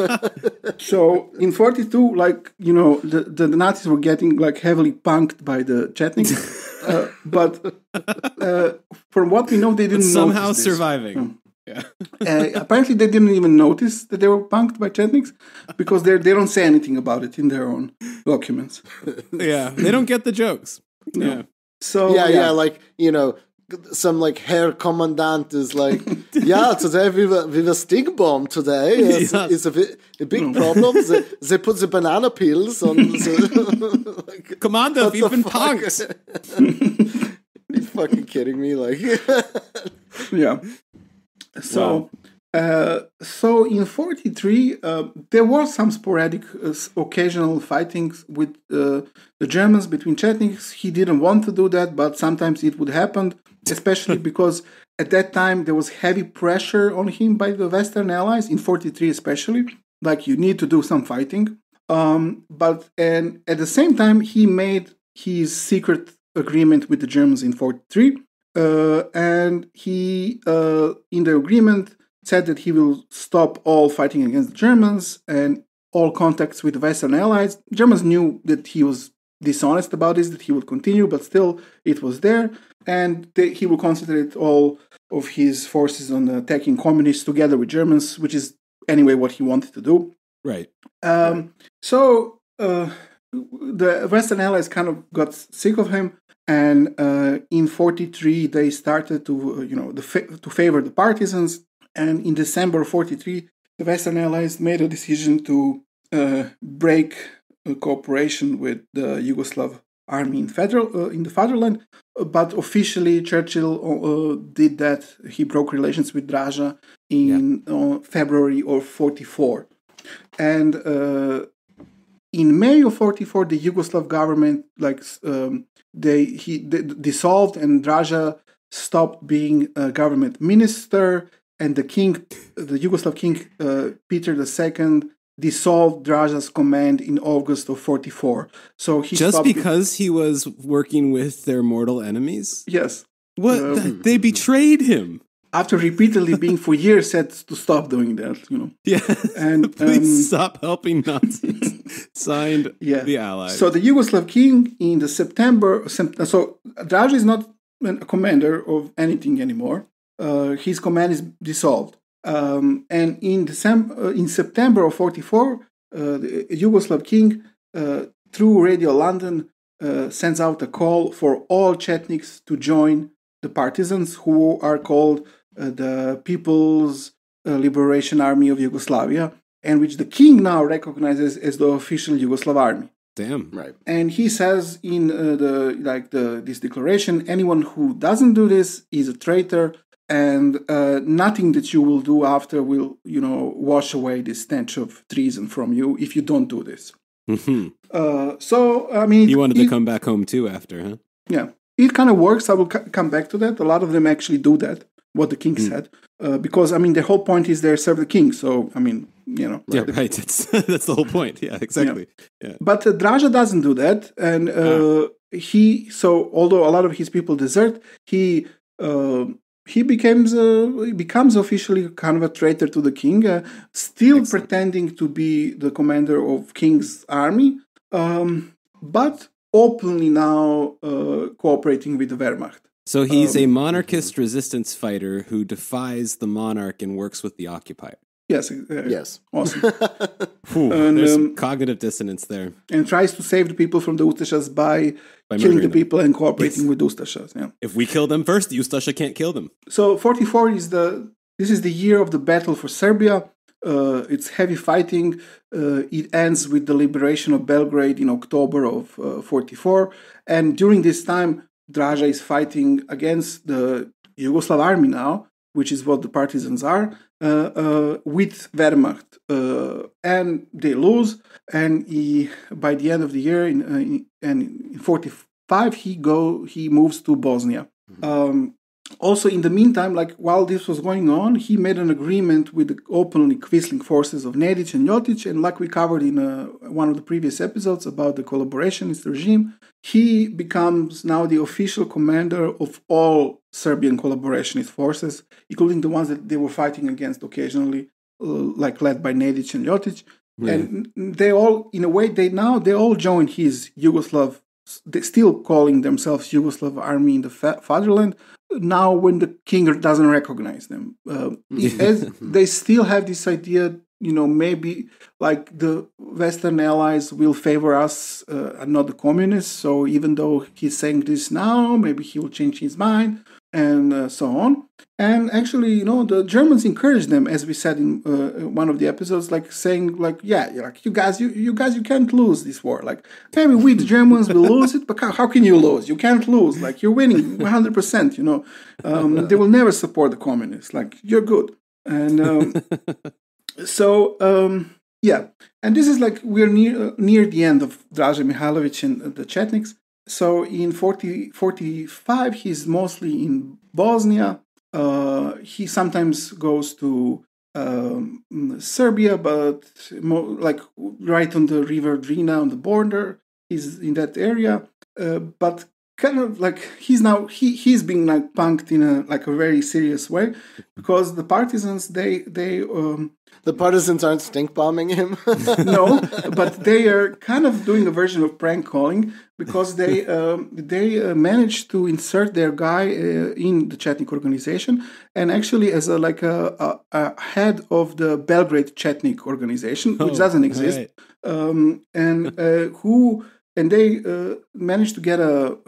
So in 42, like, the Nazis were getting like heavily punked by the Chetniks. But from what we know, they didn't somehow surviving. Yeah. Apparently, they didn't even notice that they were punked by Chetniks because they don't say anything about it in their own documents. Yeah, they don't get the jokes. No. Yeah. So like some like Herr Commandant is like, today we were stink bomb today. It's a big problem. They put the banana peels on. Commander, we've been punked. Are you fucking kidding me? Like, yeah. So So in 43, there was some sporadic, occasional fightings with the Germans between Chetniks. He didn't want to do that, but sometimes it would happen, especially because at that time there was heavy pressure on him by the Western Allies, in 43 especially. Like, you need to do some fighting. But at the same time, he made his secret agreement with the Germans in 43. And he, in the agreement, said that he will stop all fighting against the Germans and all contacts with the Western Allies. Germans knew that he was dishonest about this, that he would continue, but still it was there. And he will concentrate all of his forces on attacking communists together with Germans, which is anyway what he wanted to do. Right. So the Western Allies kind of got sick of him. And in 43, they started to, to favor the partisans. And in December 43, the Western Allies made a decision to break cooperation with the Yugoslav army in the fatherland. But officially, Churchill did that. He broke relations with Draža in February of 44. And in May of 44, the Yugoslav government he dissolved, and Draža stopped being a government minister, and the Yugoslav king Peter II dissolved Draža's command in August of 44. So he just because he was working with their mortal enemies? Yes. What? They betrayed him. After repeatedly being for years said to stop doing that, Yeah, and please stop helping Nazis. Signed, the Allies. So the Yugoslav king in the September, so Draža is not a commander of anything anymore. His command is dissolved. And in September of 44, the Yugoslav king, through Radio London, sends out a call for all Chetniks to join the partisans, who are called the People's Liberation Army of Yugoslavia, and which the king now recognizes as the official Yugoslav army. Damn. Right. And he says in this declaration, anyone who doesn't do this is a traitor, and nothing that you will do after will, wash away the stench of treason from you if you don't do this. Mm-hmm. So, I mean... He wanted to come back home too after, huh? Yeah. It kind of works. I will come back to that. A lot of them actually do that, what the king said. Because, I mean, the whole point is they serve the king. So, I mean, Yeah, right. That's the whole point. Yeah, exactly. Yeah. But Draža doesn't do that. And although a lot of his people desert, he becomes officially kind of a traitor to the king, still pretending to be the commander of king's army, but openly now cooperating with the Wehrmacht. So he's a monarchist resistance fighter who defies the monarch and works with the occupier. Yes. Yes. Awesome. There's cognitive dissonance there. And tries to save the people from the Ustašas by killing the people and cooperating with Ustašas. Yeah. If we kill them first, the Ustaša can't kill them. So 44 is the year of the battle for Serbia. It's heavy fighting. It ends with the liberation of Belgrade in October of 44. And during this time, Draža is fighting against the Yugoslav army now, which is what the partisans are, with Wehrmacht. And they lose. And by the end of the year, in 45, he moves to Bosnia. Also, in the meantime, while this was going on, he made an agreement with the openly quisling forces of Nedić and Ljotić, and like we covered in one of the previous episodes about the collaborationist regime, he becomes now the official commander of all Serbian collaborationist forces, including the ones that they were fighting against occasionally, led by Nedić and Ljotić. Yeah. And they all, in a way, they all join his Yugoslav, they still calling themselves Yugoslav army in the fatherland, now when the king doesn't recognize them. As they still have this idea, maybe the Western allies will favor us and not the communists. So even though he's saying this now, maybe he will change his mind and so on. And actually, the Germans encourage them, as we said in one of the episodes, saying, you guys, you can't lose this war. Maybe we, the Germans, will lose it, but how can you lose? You can't lose. You're winning 100%, They will never support the communists. You're good. And yeah, and this is like we're near the end of Draža Mihailović and the Chetniks. So in 45, he's mostly in Bosnia. He sometimes goes to Serbia, but like right on the river Drina on the border. He's in that area, but kind of like he's being like punked in a very serious way, because the partisans the partisans aren't stink bombing him. No, but they are kind of doing a version of prank calling, because they managed to insert their guy in the Chetnik organization, and actually as a head of the Belgrade Chetnik organization, which doesn't exist, right. And they managed to get a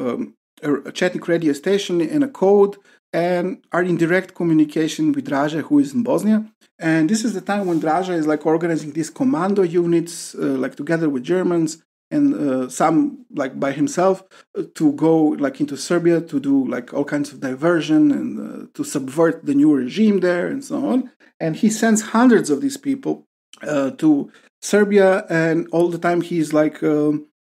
Chetnik radio station and a code, and are in direct communication with Draža, who is in Bosnia. And this is the time when Draža is like organizing these commando units, like together with Germans and some like by himself, to go like into Serbia to do like all kinds of diversion and to subvert the new regime there and so on. And he sends hundreds of these people to Serbia, and all the time he's like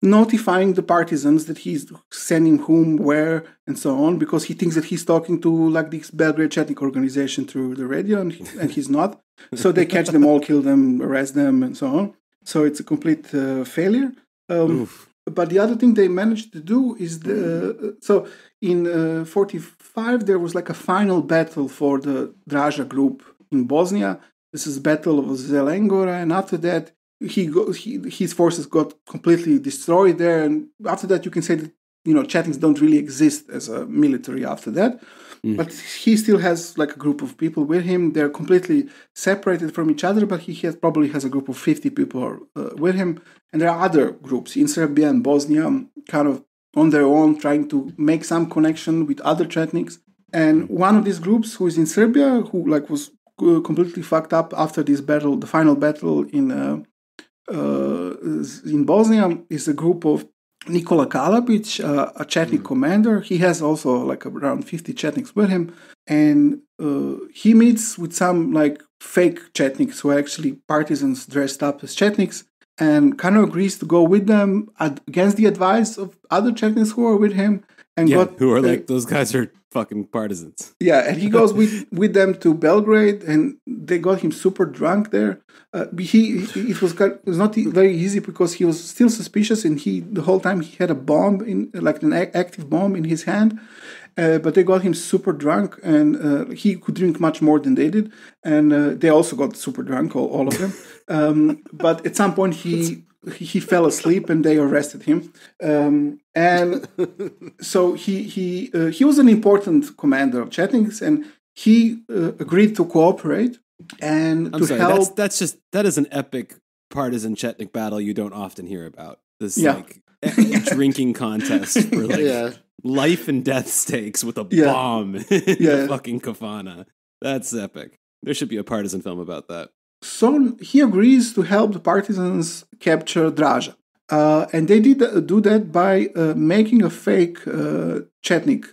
notifying the partisans that he's sending whom, where, and so on, because he thinks that he's talking to like this Belgrade Chetnik organization through the radio, and he's not. So they catch them all, kill them, arrest them, and so on. So it's a complete failure. But the other thing they managed to do is so in 45 there was like a final battle for the Draža group in Bosnia. This is Battle of Zelengora, and after that his forces got completely destroyed there, and after that you can say that Chetniks don't really exist as a military after that. But he still has like a group of people with him. They're completely separated from each other, but he probably has a group of 50 people with him, and there are other groups in Serbia and Bosnia kind of on their own trying to make some connection with other Chetniks. And one of these groups who is in Serbia, who like was completely fucked up after this battle, the final battle in Bosnia, is a group of Nikola Kalabic, a Chetnik commander. He has also like around 50 Chetniks with him, and he meets with some like fake Chetniks who are actually partisans dressed up as Chetniks, and kind of agrees to go with them against the advice of other Chetniks who are with him, and who are like, those guys are fucking partisans. Yeah, and he goes with them to Belgrade, and they got him super drunk there. It was not very easy, because he was still suspicious, and the whole time he had a bomb an active bomb in his hand. But they got him super drunk, and he could drink much more than they did, and they also got super drunk, all of them. But at some point he fell asleep, and they arrested him. And so he was an important commander of Chetniks, and he agreed to cooperate and help. That is an epic partisan Chetnik battle you don't often hear about. This like drinking contest for like life and death stakes with a bomb in a fucking kafana. That's epic. There should be a partisan film about that. So he agrees to help the partisans capture Draža. And they did do that by making a fake Chetnik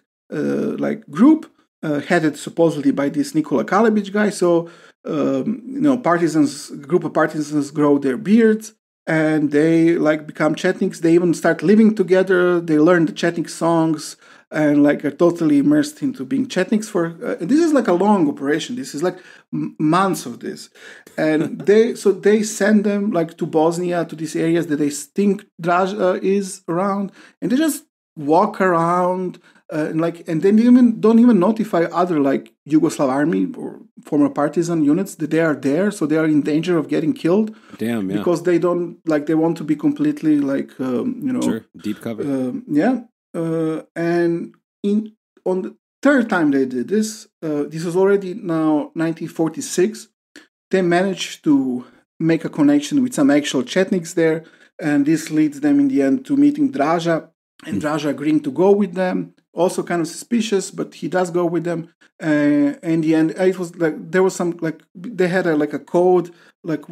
group headed supposedly by this Nikola Kalabic guy. So group of partisans grow their beards, and they become Chetniks. They even start living together. They learn the Chetnik songs, and are totally immersed into being Chetniks this is like a long operation. This is like months of this, and they send them to Bosnia, to these areas that they think Draža is around, and they just walk around and they don't even notify other Yugoslav army or former partisan units that they are there, so they are in danger of getting killed. Damn, yeah. Because they don't they want to be completely sure, deep cover. And on the third time they did this, this was already now 1946. They managed to make a connection with some actual Chetniks there, and this leads them in the end to meeting Draža, and Draža agreeing to go with them. Also kind of suspicious, but he does go with them. In the end, it was there was some they had a code,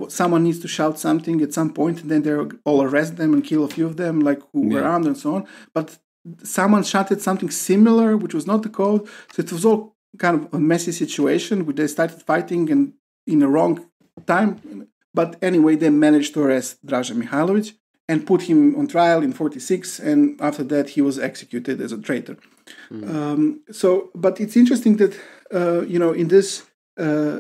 someone needs to shout something at some point, and then they all arrest them and kill a few of them who were armed and so on. But someone shouted something similar, which was not the code, so it was all kind of a messy situation where they started fighting and in the wrong time. But anyway, they managed to arrest Draža Mihailović and put him on trial in 1946, and after that he was executed as a traitor. But it's interesting that in this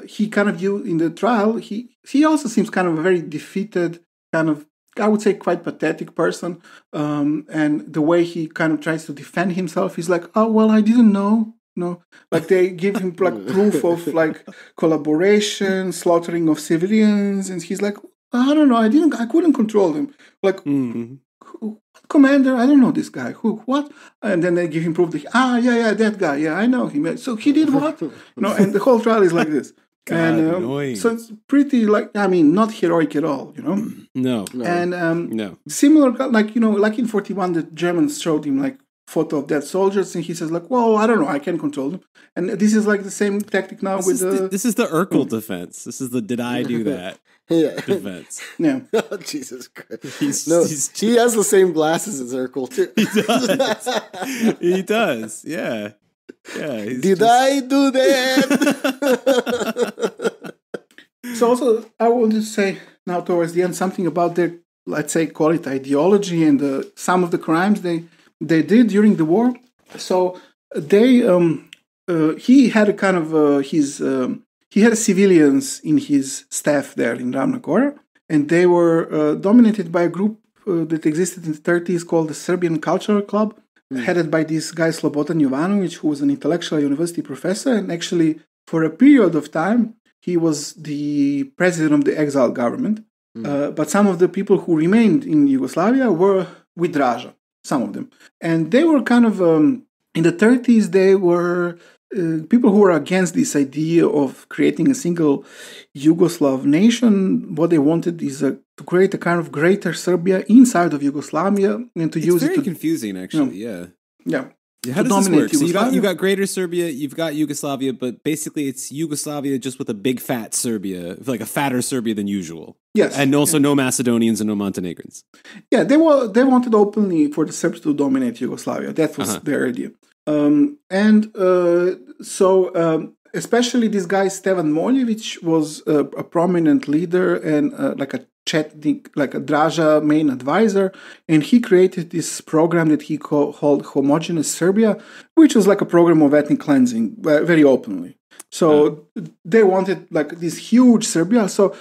he kind of in the trial he also seems kind of a very defeated, kind of, I would say, quite pathetic person, and the way he kind of tries to defend himself, he's like, oh well, I didn't know. No, like they give him like proof of like collaboration, slaughtering of civilians, and he's like, I don't know, I couldn't control them. Like, commander, I don't know this guy. Who? What? And then they give him proof. That guy. Yeah, I know him. So he did what? And the whole trial is like this. God, and so it's pretty, like, I mean, not heroic at all. No. And no. Similar, like in 1941, the Germans showed him like photo of dead soldiers, and he says like, well, I don't know, I can't control them. And this is like the same tactic now this is the Urkel defense. This is the did I do that defense. Yeah. Oh, Jesus Christ. He has the same glasses as Urkel too. He does. Yeah. Did I do that? So also, I will just say now towards the end something about their, let's say, call it ideology and some of the crimes they did during the war. So he had a kind of he had civilians in his staff there in Ravna Gora, and they were dominated by a group that existed in the 1930s called the Serbian Cultural Club, headed by this guy Slobodan Jovanović, who was an intellectual university professor, and actually for a period of time he was the president of the exiled government. But some of the people who remained in Yugoslavia were with Draža. Some of them. And they were kind of, in the 1930s, they were people who were against this idea of creating a single Yugoslav nation. What they wanted is to create a kind of greater Serbia inside of Yugoslavia and to use it to... It's very confusing, actually, yeah. How does this work? So you got Greater Serbia, you've got Yugoslavia, but basically it's Yugoslavia just with a big fat Serbia, like a fatter Serbia than usual. Yes. And also no Macedonians and no Montenegrins. Yeah, they wanted openly for the Serbs to dominate Yugoslavia. That was their idea. So especially this guy Stevan Moljević was a prominent leader and like a Chetnik, like a Draža main advisor, and he created this program that he called Homogeneous Serbia, which was like a program of ethnic cleansing, very openly. So they wanted like this huge Serbia. So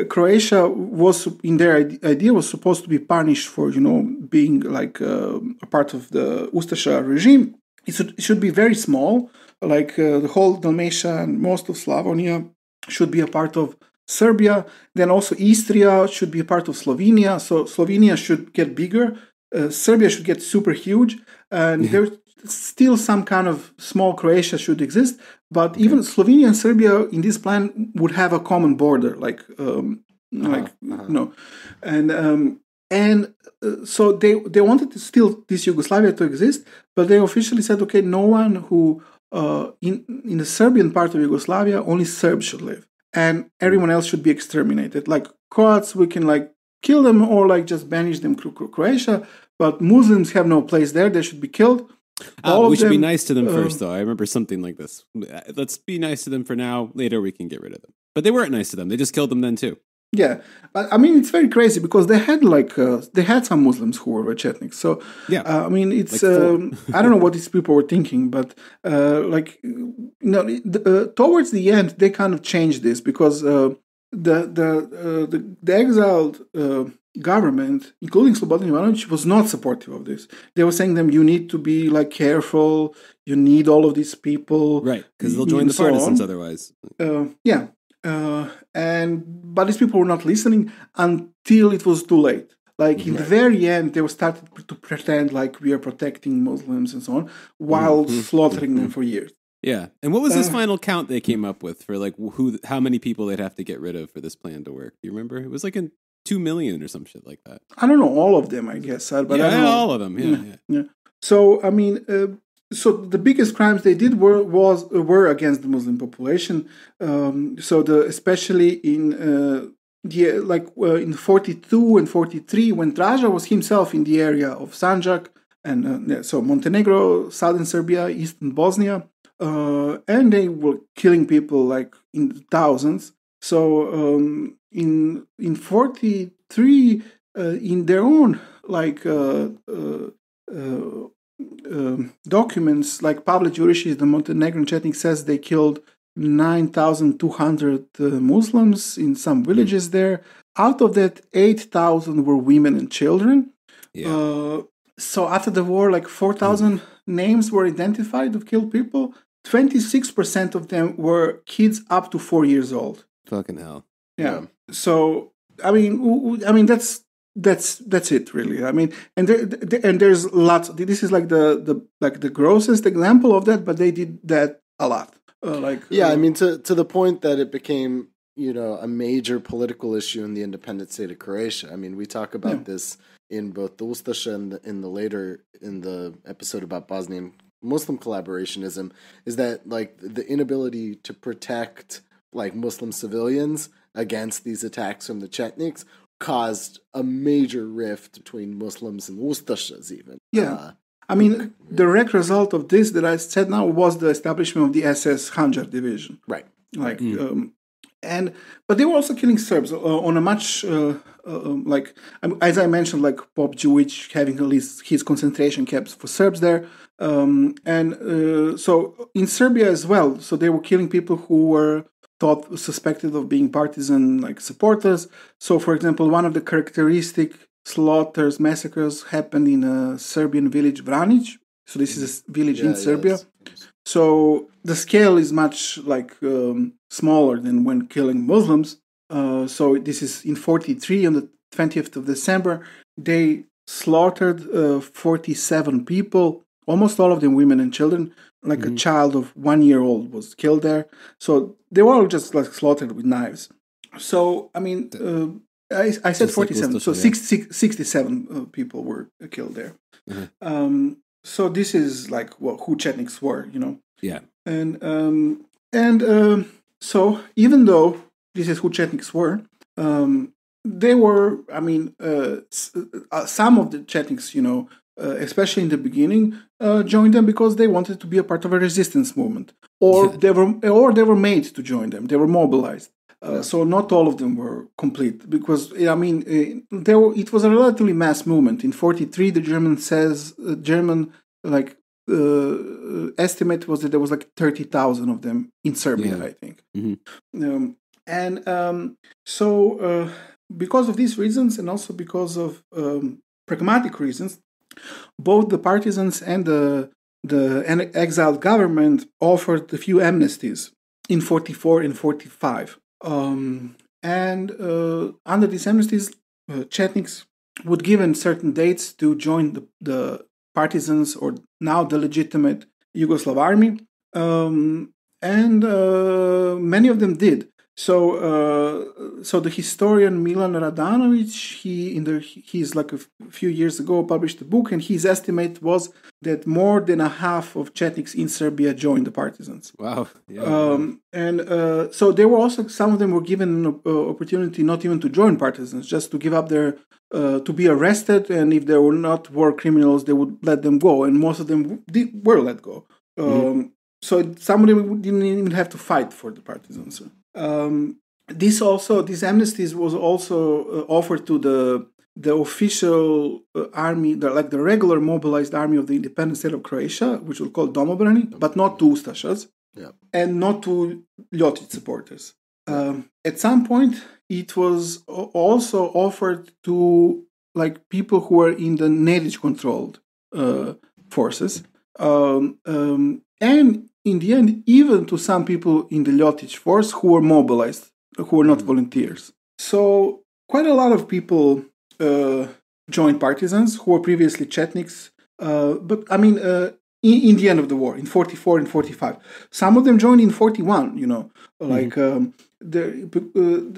Croatia was, in their idea, was supposed to be punished for, being like a part of the Ustaša regime. It should be very small, like the whole Dalmatia and most of Slavonia should be a part of Serbia. Then also Istria should be a part of Slovenia. So Slovenia should get bigger. Serbia should get super huge. And there's still some kind of small Croatia should exist. But even Slovenia and Serbia in this plan would have a common border, so they wanted to still this Yugoslavia to exist, but they officially said, okay, no one who in the Serbian part of Yugoslavia, only Serbs should live, and everyone else should be exterminated. Like Croats, we can like kill them or like just banish them to Croatia, but Muslims have no place there; they should be killed. We should be nice to them first, though. I remember something like this. Let's be nice to them for now. Later, we can get rid of them. But they weren't nice to them. They just killed them then too. Yeah, but I mean, it's very crazy because they had some Muslims who were Chetniks. So yeah, I mean, it's I don't know what these people were thinking, but towards the end they kind of changed this because the exiled government, including Slobodan Jovanović, was not supportive of this. They were saying them, you need to be like careful. You need all of these people, right? Because they'll join the partisans otherwise. But these people were not listening until it was too late. Like in the very end, they were started to pretend like we are protecting Muslims and so on, while slaughtering them for years. Yeah, and what was this final count they came up with for like how many people they'd have to get rid of for this plan to work? Do you remember? It was like 2 million or some shit like that. I don't know all of them, I guess. But I don't know. All of them. Yeah. So I mean. So the biggest crimes they did were against the Muslim population. Especially in in 42 and 43, when Draža was himself in the area of Sanjak and so Montenegro, southern Serbia, eastern Bosnia, and they were killing people like in thousands. So in 43, in their own like documents, like Pavle Đurišić, the Montenegrin Chetnik, says they killed 9,200 Muslims in some villages there. Out of that, 8,000 were women and children. Yeah. So after the war, like 4,000 names were identified of killed people. 26% of them were kids up to 4 years old. Fucking hell. Yeah. So I mean that's it really. I mean, and there's lots. This is like the grossest example of that, but they did that a lot. I mean, to the point that it became, a major political issue in the independent state of Croatia. I mean, we talk about this in both the Ustaša and in the episode about Bosnian Muslim collaborationism, is that like the inability to protect like Muslim civilians against these attacks from the Chetniks caused a major rift between Muslims and Ustašas even. Yeah. I mean, the direct result of this that I said now was the establishment of the SS Halyard division. Right. Like, but they were also killing Serbs on a much, as I mentioned, like Pop Đujić having at least his concentration camps for Serbs there. So in Serbia as well, so they were killing people who were suspected of being partisan like supporters. So, for example, one of the characteristic massacres happened in a Serbian village, Vranić. So this is a village in Serbia. Yes. So the scale is much like smaller than when killing Muslims. So this is in 43 on the 20th of December. They slaughtered 47 people, almost all of them women and children. Like a child of 1 year old was killed there. So they were all just like slaughtered with knives. So, I mean, I said 47. So 67 people were killed there. So this is like who Chetniks were, Yeah. And so even though this is who Chetniks were, they were, I mean, some of the Chetniks, especially in the beginning, joined them because they wanted to be a part of a resistance movement, or they were made to join them. They were mobilized. So not all of them were complete, because I mean it was a relatively mass movement. In 43, the German estimate was that there was like 30,000 of them in Serbia, I think. So because of these reasons, and also because of pragmatic reasons, both the partisans and the exiled government offered a few amnesties in 44 and 45. Under these amnesties, Chetniks would given certain dates to join the partisans, or now the legitimate Yugoslav army, and many of them did. So the historian Milan Radanović, he's like a few years ago published a book, and his estimate was that more than a half of Chetniks in Serbia joined the partisans. Wow. Yeah. So they were also, some of them were given an opportunity not even to join partisans, just to give up their, to be arrested, and if they were not war criminals, they would let them go, and most of them were let go. So some of them didn't even have to fight for the partisans. These amnesties was also offered to the official army, the regular mobilized army of the independent state of Croatia, which was called Domobrani, but not to Ustašas, and not to Ljotić supporters. At some point, it was also offered to like people who were in the Nedić-controlled forces, and in the end, even to some people in the Ljotić force who were mobilized, who were not volunteers. So quite a lot of people joined partisans who were previously Chetniks, but I mean, in the end of the war, in 44 and 45. Some of them joined in 41,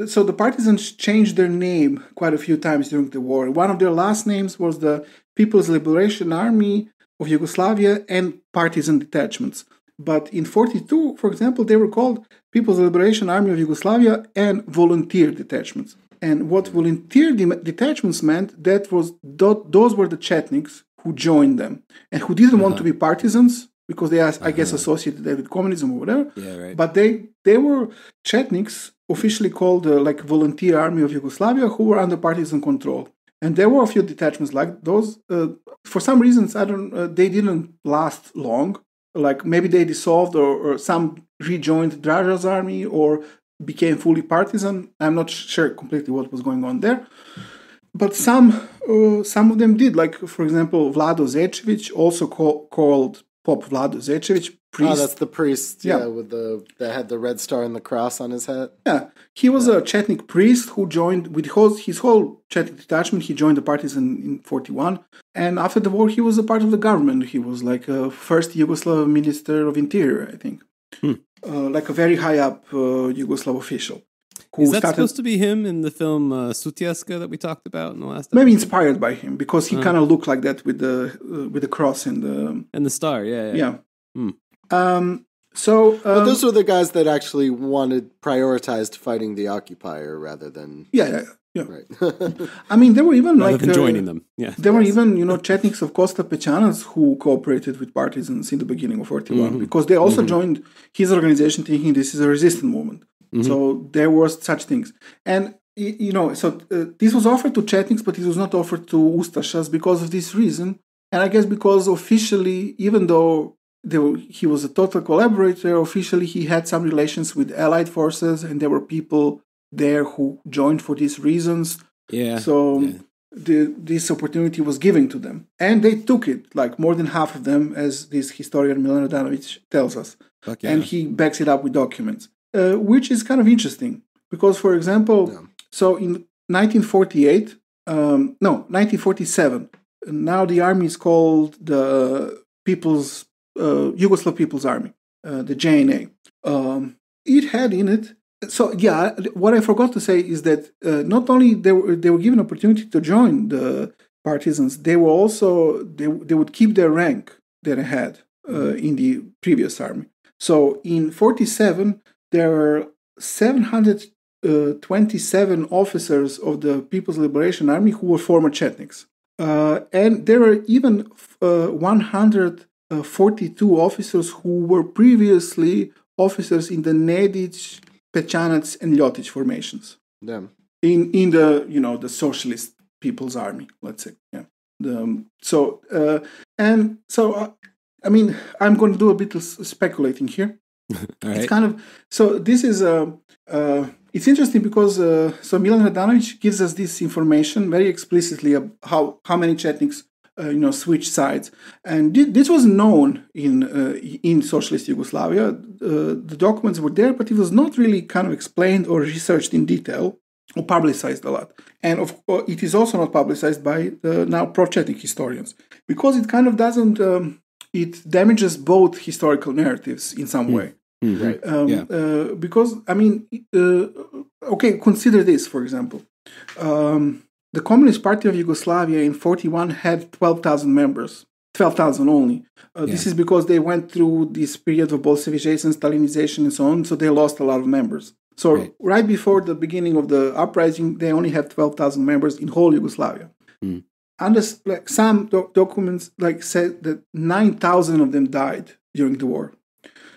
so the partisans changed their name quite a few times during the war. One of their last names was the People's Liberation Army of Yugoslavia and partisan detachments. But in 42, for example, they were called People's Liberation Army of Yugoslavia and volunteer detachments. And what volunteer detachments meant, those were the Chetniks who joined them and who didn't want to be partisans, because they are, I guess, associated with communism or whatever. Yeah, right. But they were Chetniks, officially called like Volunteer Army of Yugoslavia, who were under partisan control. And there were a few detachments like those. For some reasons, they didn't last long. Like maybe they dissolved, or some rejoined Draža's army, or became fully partisan. I'm not sure completely what was going on there. But some of them did. Like, for example, Vlado Zečević, also called Pop Vlado Zečević, priest. Oh, that's the priest, with that had the red star and the cross on his hat. Yeah, he was a Chetnik priest who joined with his whole Chetnik detachment. He joined the parties in 41, and after the war, he was a part of the government. He was like a first Yugoslav minister of interior, I think, like a very high up Yugoslav official. Is that supposed to be him in the film Sutjeska that we talked about in the last episode? Maybe inspired by him, because he kind of looked like that with the cross and the star. Yeah. But those were the guys that actually prioritized fighting the occupier rather than right. I mean, there were even rather than joining them. Yeah, there were even Chetniks of Costa Pećanac who cooperated with partisans in the beginning of 41, because they also joined his organization, thinking this is a resistance movement. So there were such things. And, this was offered to Chetniks, but it was not offered to Ustašas because of this reason. And I guess because officially, even though he was a total collaborator, officially he had some relations with Allied forces, and there were people there who joined for these reasons. Yeah. So this opportunity was given to them. And they took it, like more than half of them, as this historian Milan Radanović tells us. Okay. And he backs it up with documents. Which is kind of interesting because, for example, so in 1947, now the army is called the Yugoslav People's Army, the JNA. It had in it. So what I forgot to say is that not only they were given opportunity to join the partisans, they were also they would keep their rank that they had in the previous army. So in 47. There were 727 officers of the People's Liberation Army who were former Chetniks. And there were even 142 officers who were previously officers in the Nedić, Pećanac, and Ljotić formations. Yeah. In the, the Socialist People's Army, let's say. Yeah. I mean, I'm going to do a bit of speculating here. Right. It's kind of this is it's interesting because Milan Radanović gives us this information very explicitly of how many Chetniks switch sides, and this was known in socialist Yugoslavia. The documents were there, but it was not really kind of explained or researched in detail or publicized a lot. And it is also not publicized by the now pro-Chetnik historians because it kind of doesn't. It damages both historical narratives in some way. Right. Because, I mean, consider this, for example. The Communist Party of Yugoslavia in 41 had 12,000 members, 12,000 only. This is because they went through this period of Bolshevization, Stalinization, and so on, so they lost a lot of members. So right before the beginning of the uprising, they only had 12,000 members in whole Yugoslavia. And some documents said that 9,000 of them died during the war.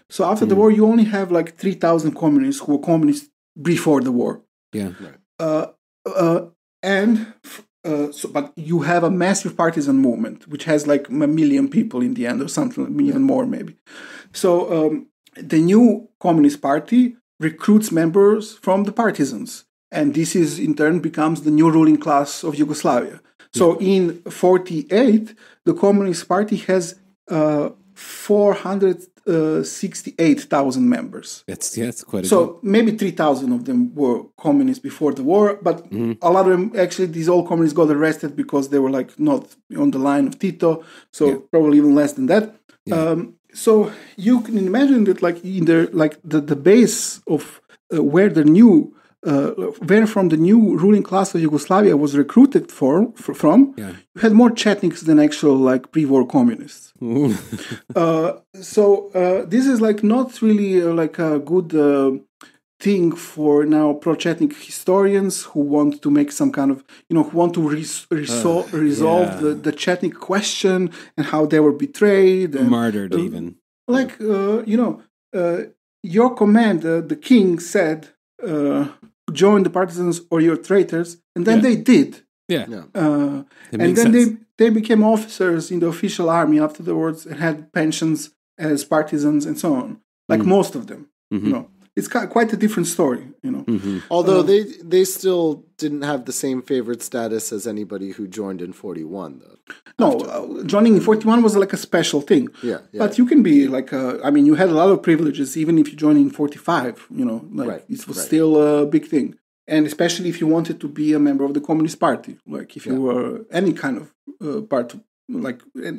So after the war, you only have 3,000 communists who were communists before the war. Yeah. But you have a massive partisan movement, which has 1 million people in the end, or something, even more maybe. So the new Communist Party recruits members from the partisans, and this is in turn becomes the new ruling class of Yugoslavia. So in 48, the Communist Party has 468,000 members. That's quite a So maybe 3,000 of them were communists before the war, but a lot of them, actually, these old communists got arrested because they were not on the line of Tito, so probably even less than that. So you can imagine that in the base of where the new where from the new ruling class of Yugoslavia was recruited from, you had more Chetniks than actual pre-war communists. So this is not really a good thing for now pro-Chetnik historians who want to make some kind of, who want to resolve the Chetnik question and how they were betrayed. And, martyred even. Like, your command, the king said, join the partisans or you're traitors, and then they did. Yeah. And then they became officers in the official army afterwards and had pensions as partisans and so on. Like most of them, It's quite a different story, Although they still didn't have the same favored status as anybody who joined in 41, though. No, joining in 41 was like a special thing. Yeah. But you can be like, you had a lot of privileges even if you joined in 45, it was still a big thing. And especially if you wanted to be a member of the Communist Party, like if you were any kind of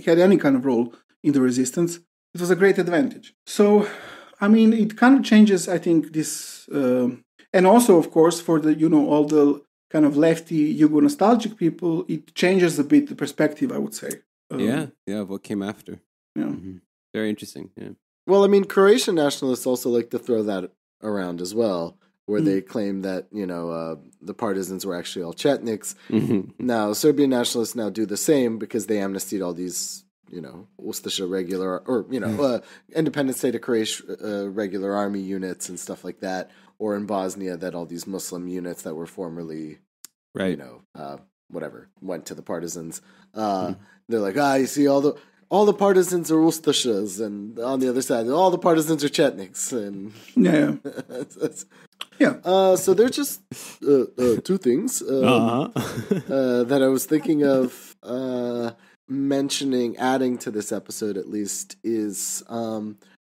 had any kind of role in the resistance, it was a great advantage. So, it kind of changes, I think, this, and also, of course, for the, all the kind of lefty Yugo-nostalgic people, it changes a bit the perspective, I would say. What came after. Yeah. Mm-hmm. Very interesting, yeah. Well, Croatian nationalists also like to throw that around as well, where they claim that, the partisans were actually all Chetniks. Now, Serbian nationalists now do the same because they amnestied all these, Ustaša regular, or, independent state of Croatia regular army units and stuff like that. Or in Bosnia, that all these Muslim units that were formerly, went to the partisans. They're like, you see, all the partisans are Ustašas, and on the other side, all the partisans are Chetniks. And so there's just two things that I was thinking of adding to this episode at least is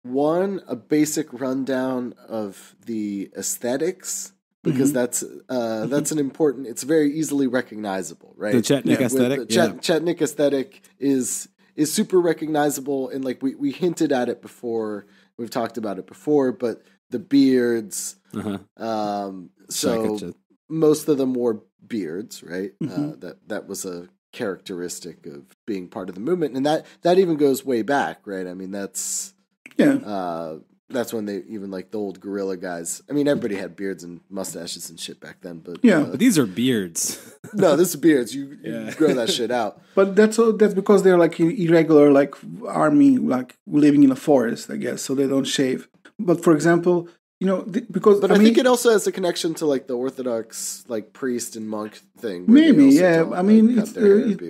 one, a basic rundown of the aesthetics, because that's an important. It's very easily recognizable, right? The Chetnik aesthetic. Chetnik aesthetic is super recognizable, and like we hinted at it before. We've talked about it before, but the beards. So most of them wore beards, right? That was a characteristic of being part of the movement, and that even goes way back, right? That's when they even like the old guerrilla guys. Everybody had beards and mustaches and shit back then, but but these are beards. No, this is beards. You grow that shit out. But that's because they're like irregular, like army, like living in a forest, I guess, so they don't shave. But for example, because I think it also has a connection to like the Orthodox like priest and monk thing. Maybe, it's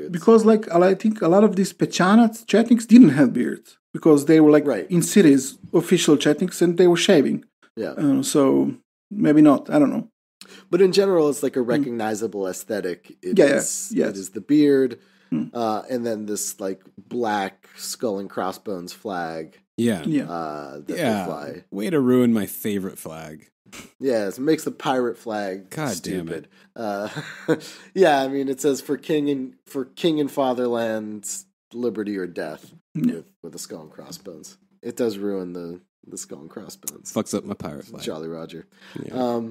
because like I think a lot of these Chetniks didn't have beards because they were like in cities, official Chetniks, and they were shaving. Yeah. So maybe not. I don't know. But in general, it's like a recognizable aesthetic. It is the beard, and then this like black skull and crossbones flag. That they fly. Way to ruin my favorite flag. Yes, it makes the pirate flag stupid. Damn it. It says for king and fatherland, liberty or death, with the skull and crossbones. It does ruin the skull and crossbones. Fucks up my pirate flag. Jolly Roger. Yeah.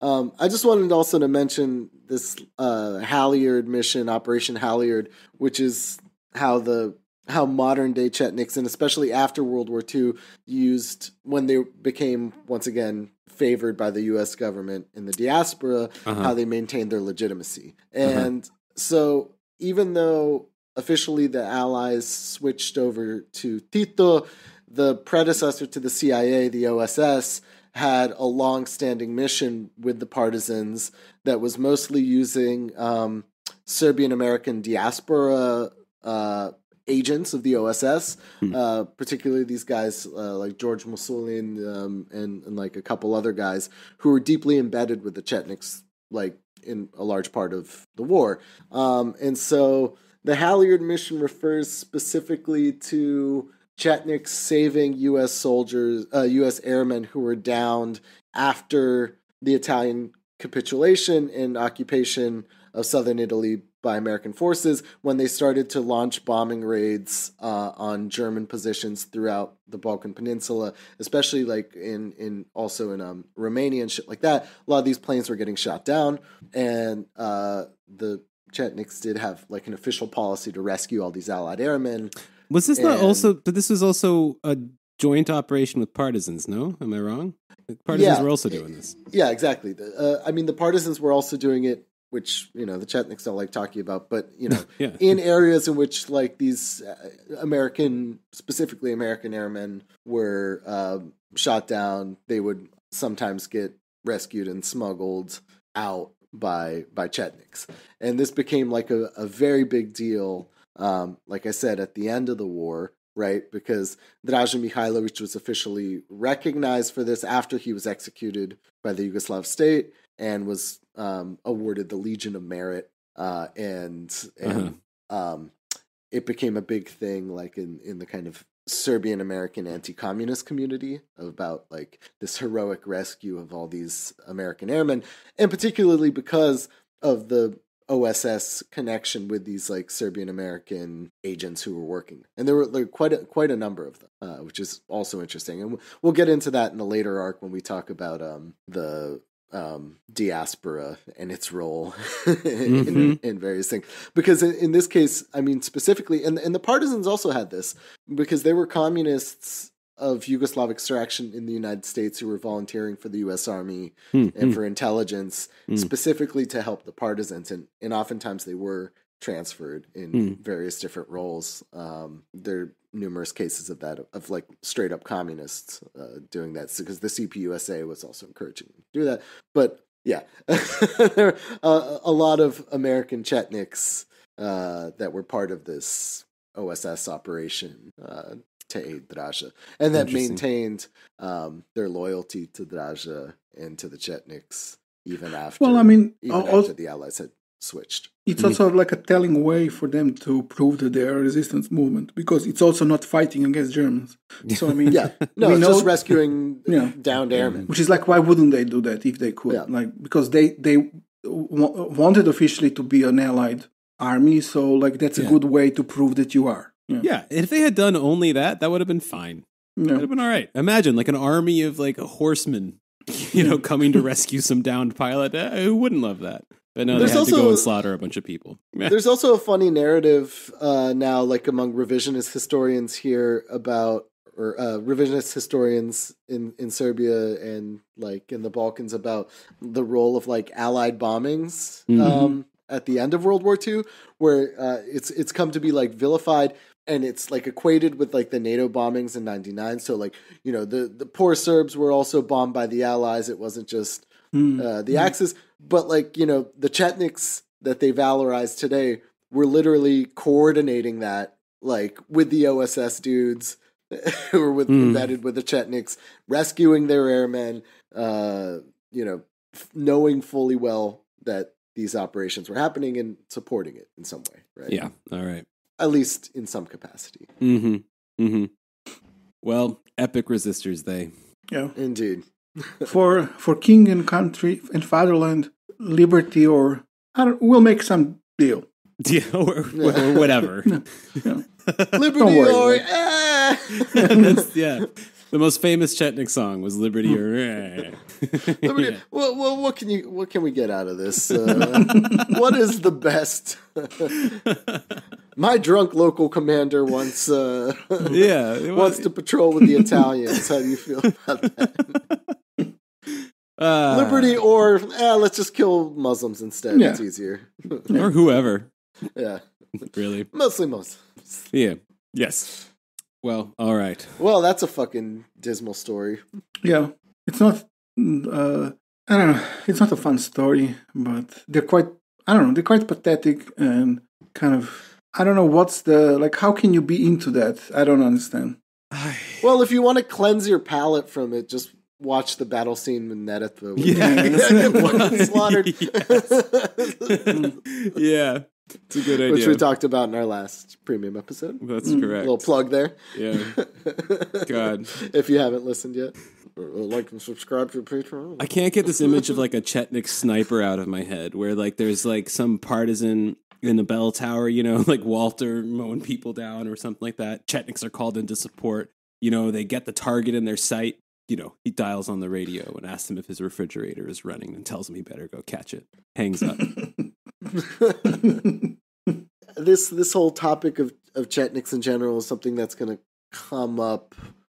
I just wanted also to mention this Halyard mission, Operation Halyard, which is how modern day Chetniks, and especially after World War II, used when they became once again favored by the U.S. government in the diaspora, how they maintained their legitimacy. And so even though officially the Allies switched over to Tito, the predecessor to the CIA, the OSS, had a long-standing mission with the partisans that was mostly using Serbian American diaspora agents of the OSS, particularly these guys like George Mussolini and like a couple other guys who were deeply embedded with the Chetniks, like in a large part of the war. And so the Halyard mission refers specifically to Chetniks saving U.S. soldiers, U.S. airmen who were downed after the Italian capitulation and occupation of southern Italy by American forces, when they started to launch bombing raids on German positions throughout the Balkan Peninsula, especially like in Romania and shit like that. A lot of these planes were getting shot down, and the Chetniks did have like an official policy to rescue all these Allied airmen. Was this not also? But this was also a joint operation with partisans. No, am I wrong? Partisans were also doing this. Yeah, exactly. The partisans were also doing it which, the Chetniks don't like talking about, but, in areas in which like these specifically American airmen were shot down, they would sometimes get rescued and smuggled out by Chetniks. And this became like a very big deal, like I said, at the end of the war, right? Because Draža Mihailović was officially recognized for this after he was executed by the Yugoslav state and was awarded the Legion of Merit. And it became a big thing, like in the kind of Serbian American anti-communist community, about like this heroic rescue of all these American airmen, and particularly because of the OSS connection with these like Serbian American agents who were working, and there were like quite a number of them, which is also interesting, and we'll get into that in a later arc when we talk about the diaspora and its role in various things. Because in this case, I mean, specifically, and the partisans also had this, because they were communists of Yugoslav extraction in the United States who were volunteering for the U.S. Army and for intelligence, specifically to help the partisans. And oftentimes they were transferred in various different roles. There are numerous cases of that, of like straight up communists doing that, because the CPUSA was also encouraging them to do that. But yeah, there are a lot of American Chetniks that were part of this OSS operation to aid Draža, and that maintained their loyalty to Draža and to the Chetniks even after. Well, I mean, after the Allies had switched. It's also like a telling way for them to prove that they are a resistance movement, because it's also not fighting against Germans. So I mean, it's just rescuing downed airmen. Which is like, why wouldn't they do that if they could? Yeah. Like, because they wanted officially to be an allied army, so like that's a good way to prove that you are. Yeah, if they had done only that, that would have been fine. That would have been all right. Imagine like an army of like horsemen, coming to rescue some downed pilot. Who wouldn't love that? But no, they had to go and slaughter a bunch of people. There's also a funny narrative now, like among revisionist historians here about, or revisionist historians in Serbia and like in the Balkans, about the role of like Allied bombings at the end of World War II, where it's come to be like vilified. And it's like equated with like the NATO bombings in '99. So like, the poor Serbs were also bombed by the Allies. It wasn't just the Axis. But like, the Chetniks that they valorized today were literally coordinating that, like with the OSS dudes who were embedded with the Chetniks, rescuing their airmen, knowing fully well that these operations were happening and supporting it in some way. Right. Yeah. All right. At least in some capacity. Well, epic resistors, they. Yeah, indeed. for king and country and fatherland, liberty, or we'll make some deal. Yeah, or whatever. Liberty or The most famous Chetnik song was "Liberty or." Liberty. Well, what can we get out of this? What is the best? My drunk local commander wants to patrol with the Italians. How do you feel about that? Liberty or let's just kill Muslims instead. It's easier. Or whoever. Yeah. Really. Mostly Muslims. Yeah. Yes. Well, all right. Well, that's a fucking dismal story. Yeah. It's not, I don't know, it's not a fun story, but they're quite pathetic and kind of, I don't know what's how can you be into that? I don't understand. Well, if you want to cleanse your palate from it, just watch the battle scene in Neretva. Slaughtered. Yeah. It's a good idea. Which we talked about in our last premium episode. That's correct. A little plug there. Yeah. God. If you haven't listened yet, like and subscribe to Patreon. I can't get this image of like a Chetnik sniper out of my head, where like there's like some partisan in the bell tower, like Walter mowing people down or something like that. Chetniks are called in to support. They get the target in their sight. He dials on the radio and asks him if his refrigerator is running and tells him he better go catch it. Hangs up. This whole topic of Chetniks in general is something that's going to come up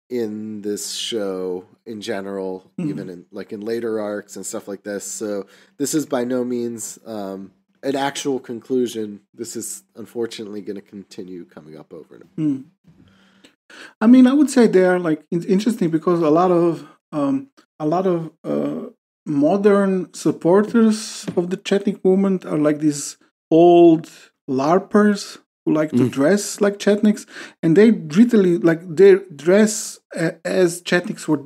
in this show in general, even in later arcs and stuff like this. So this is by no means an actual conclusion. This is unfortunately going to continue coming up over and over. I mean, I would say they are interesting because a lot of modern supporters of the Chetnik movement are like these old LARPers who like to dress like Chetniks, and they literally they dress as Chetniks were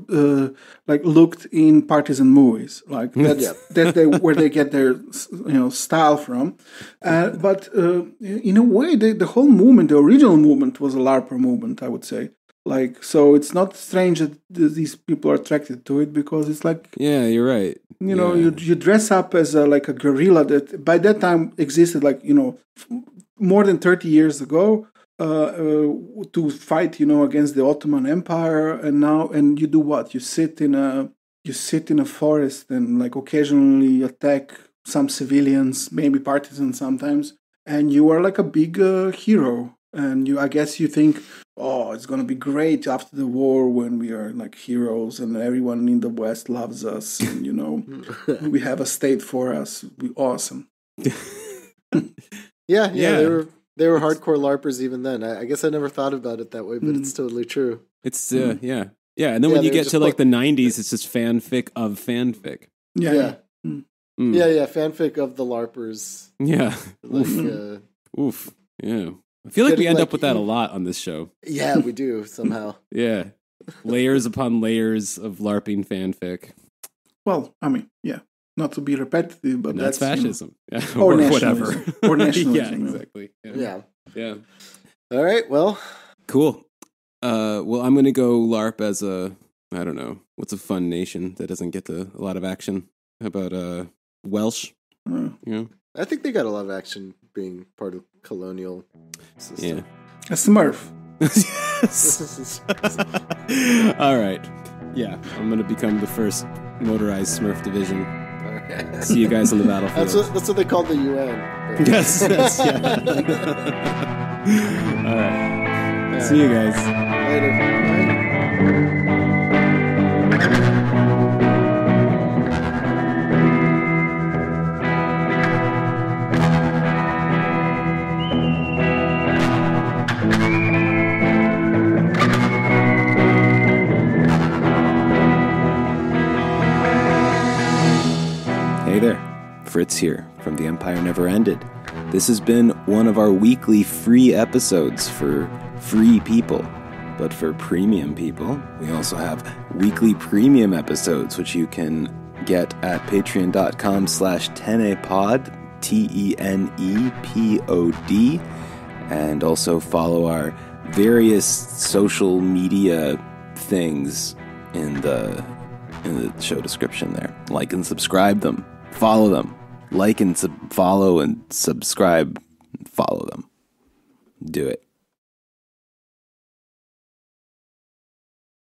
looked in partisan movies, that's where they get their style from. But in a way, the whole movement, the original movement, was a LARPer movement, I would say. So it's not strange that these people are attracted to it, because it's yeah, you're right. You dress up as a guerrilla that by that time existed more than 30 years ago to fight against the Ottoman Empire, and you do what? You sit in a forest and occasionally attack some civilians, maybe partisans sometimes, and you are a big hero. And I guess you think, oh, it's going to be great after the war when we are heroes and everyone in the West loves us and, we have a state for us. We're awesome. Yeah. They were hardcore LARPers even then. I guess I never thought about it that way, but it's totally true. It's, yeah. And then when you get to the 90s, it's just fanfic of fanfic. Yeah. Yeah, fanfic of the LARPers. Yeah. Oof. Yeah. I feel like we end up with that a lot on this show. Yeah, we do, somehow. Yeah. Layers upon layers of LARPing fanfic. Well, I mean, yeah. Not to be repetitive, but that's fascism. Or whatever. Or nationalism. Yeah, exactly. Yeah. All right, well. Cool. Well, I'm going to go LARP as I don't know, what's a fun nation that doesn't get a lot of action? How about Welsh? I think they got a lot of action being part of colonial system. Yeah. A Smurf. All right. Yeah, I'm going to become the first motorized Smurf division. Okay. See you guys on the battlefield. That's what they call the UN. Yes, yeah. All right. See you guys. Later. Bye. Hey there, Fritz here from The Empire Never Ended. This has been one of our weekly free episodes for free people. But for premium people, we also have weekly premium episodes, which you can get at patreon.com/tenepod, TENEPOD, and also follow our various social media things in the show description there. Like and subscribe them. Follow them. Like and follow and subscribe. Follow them. Do it.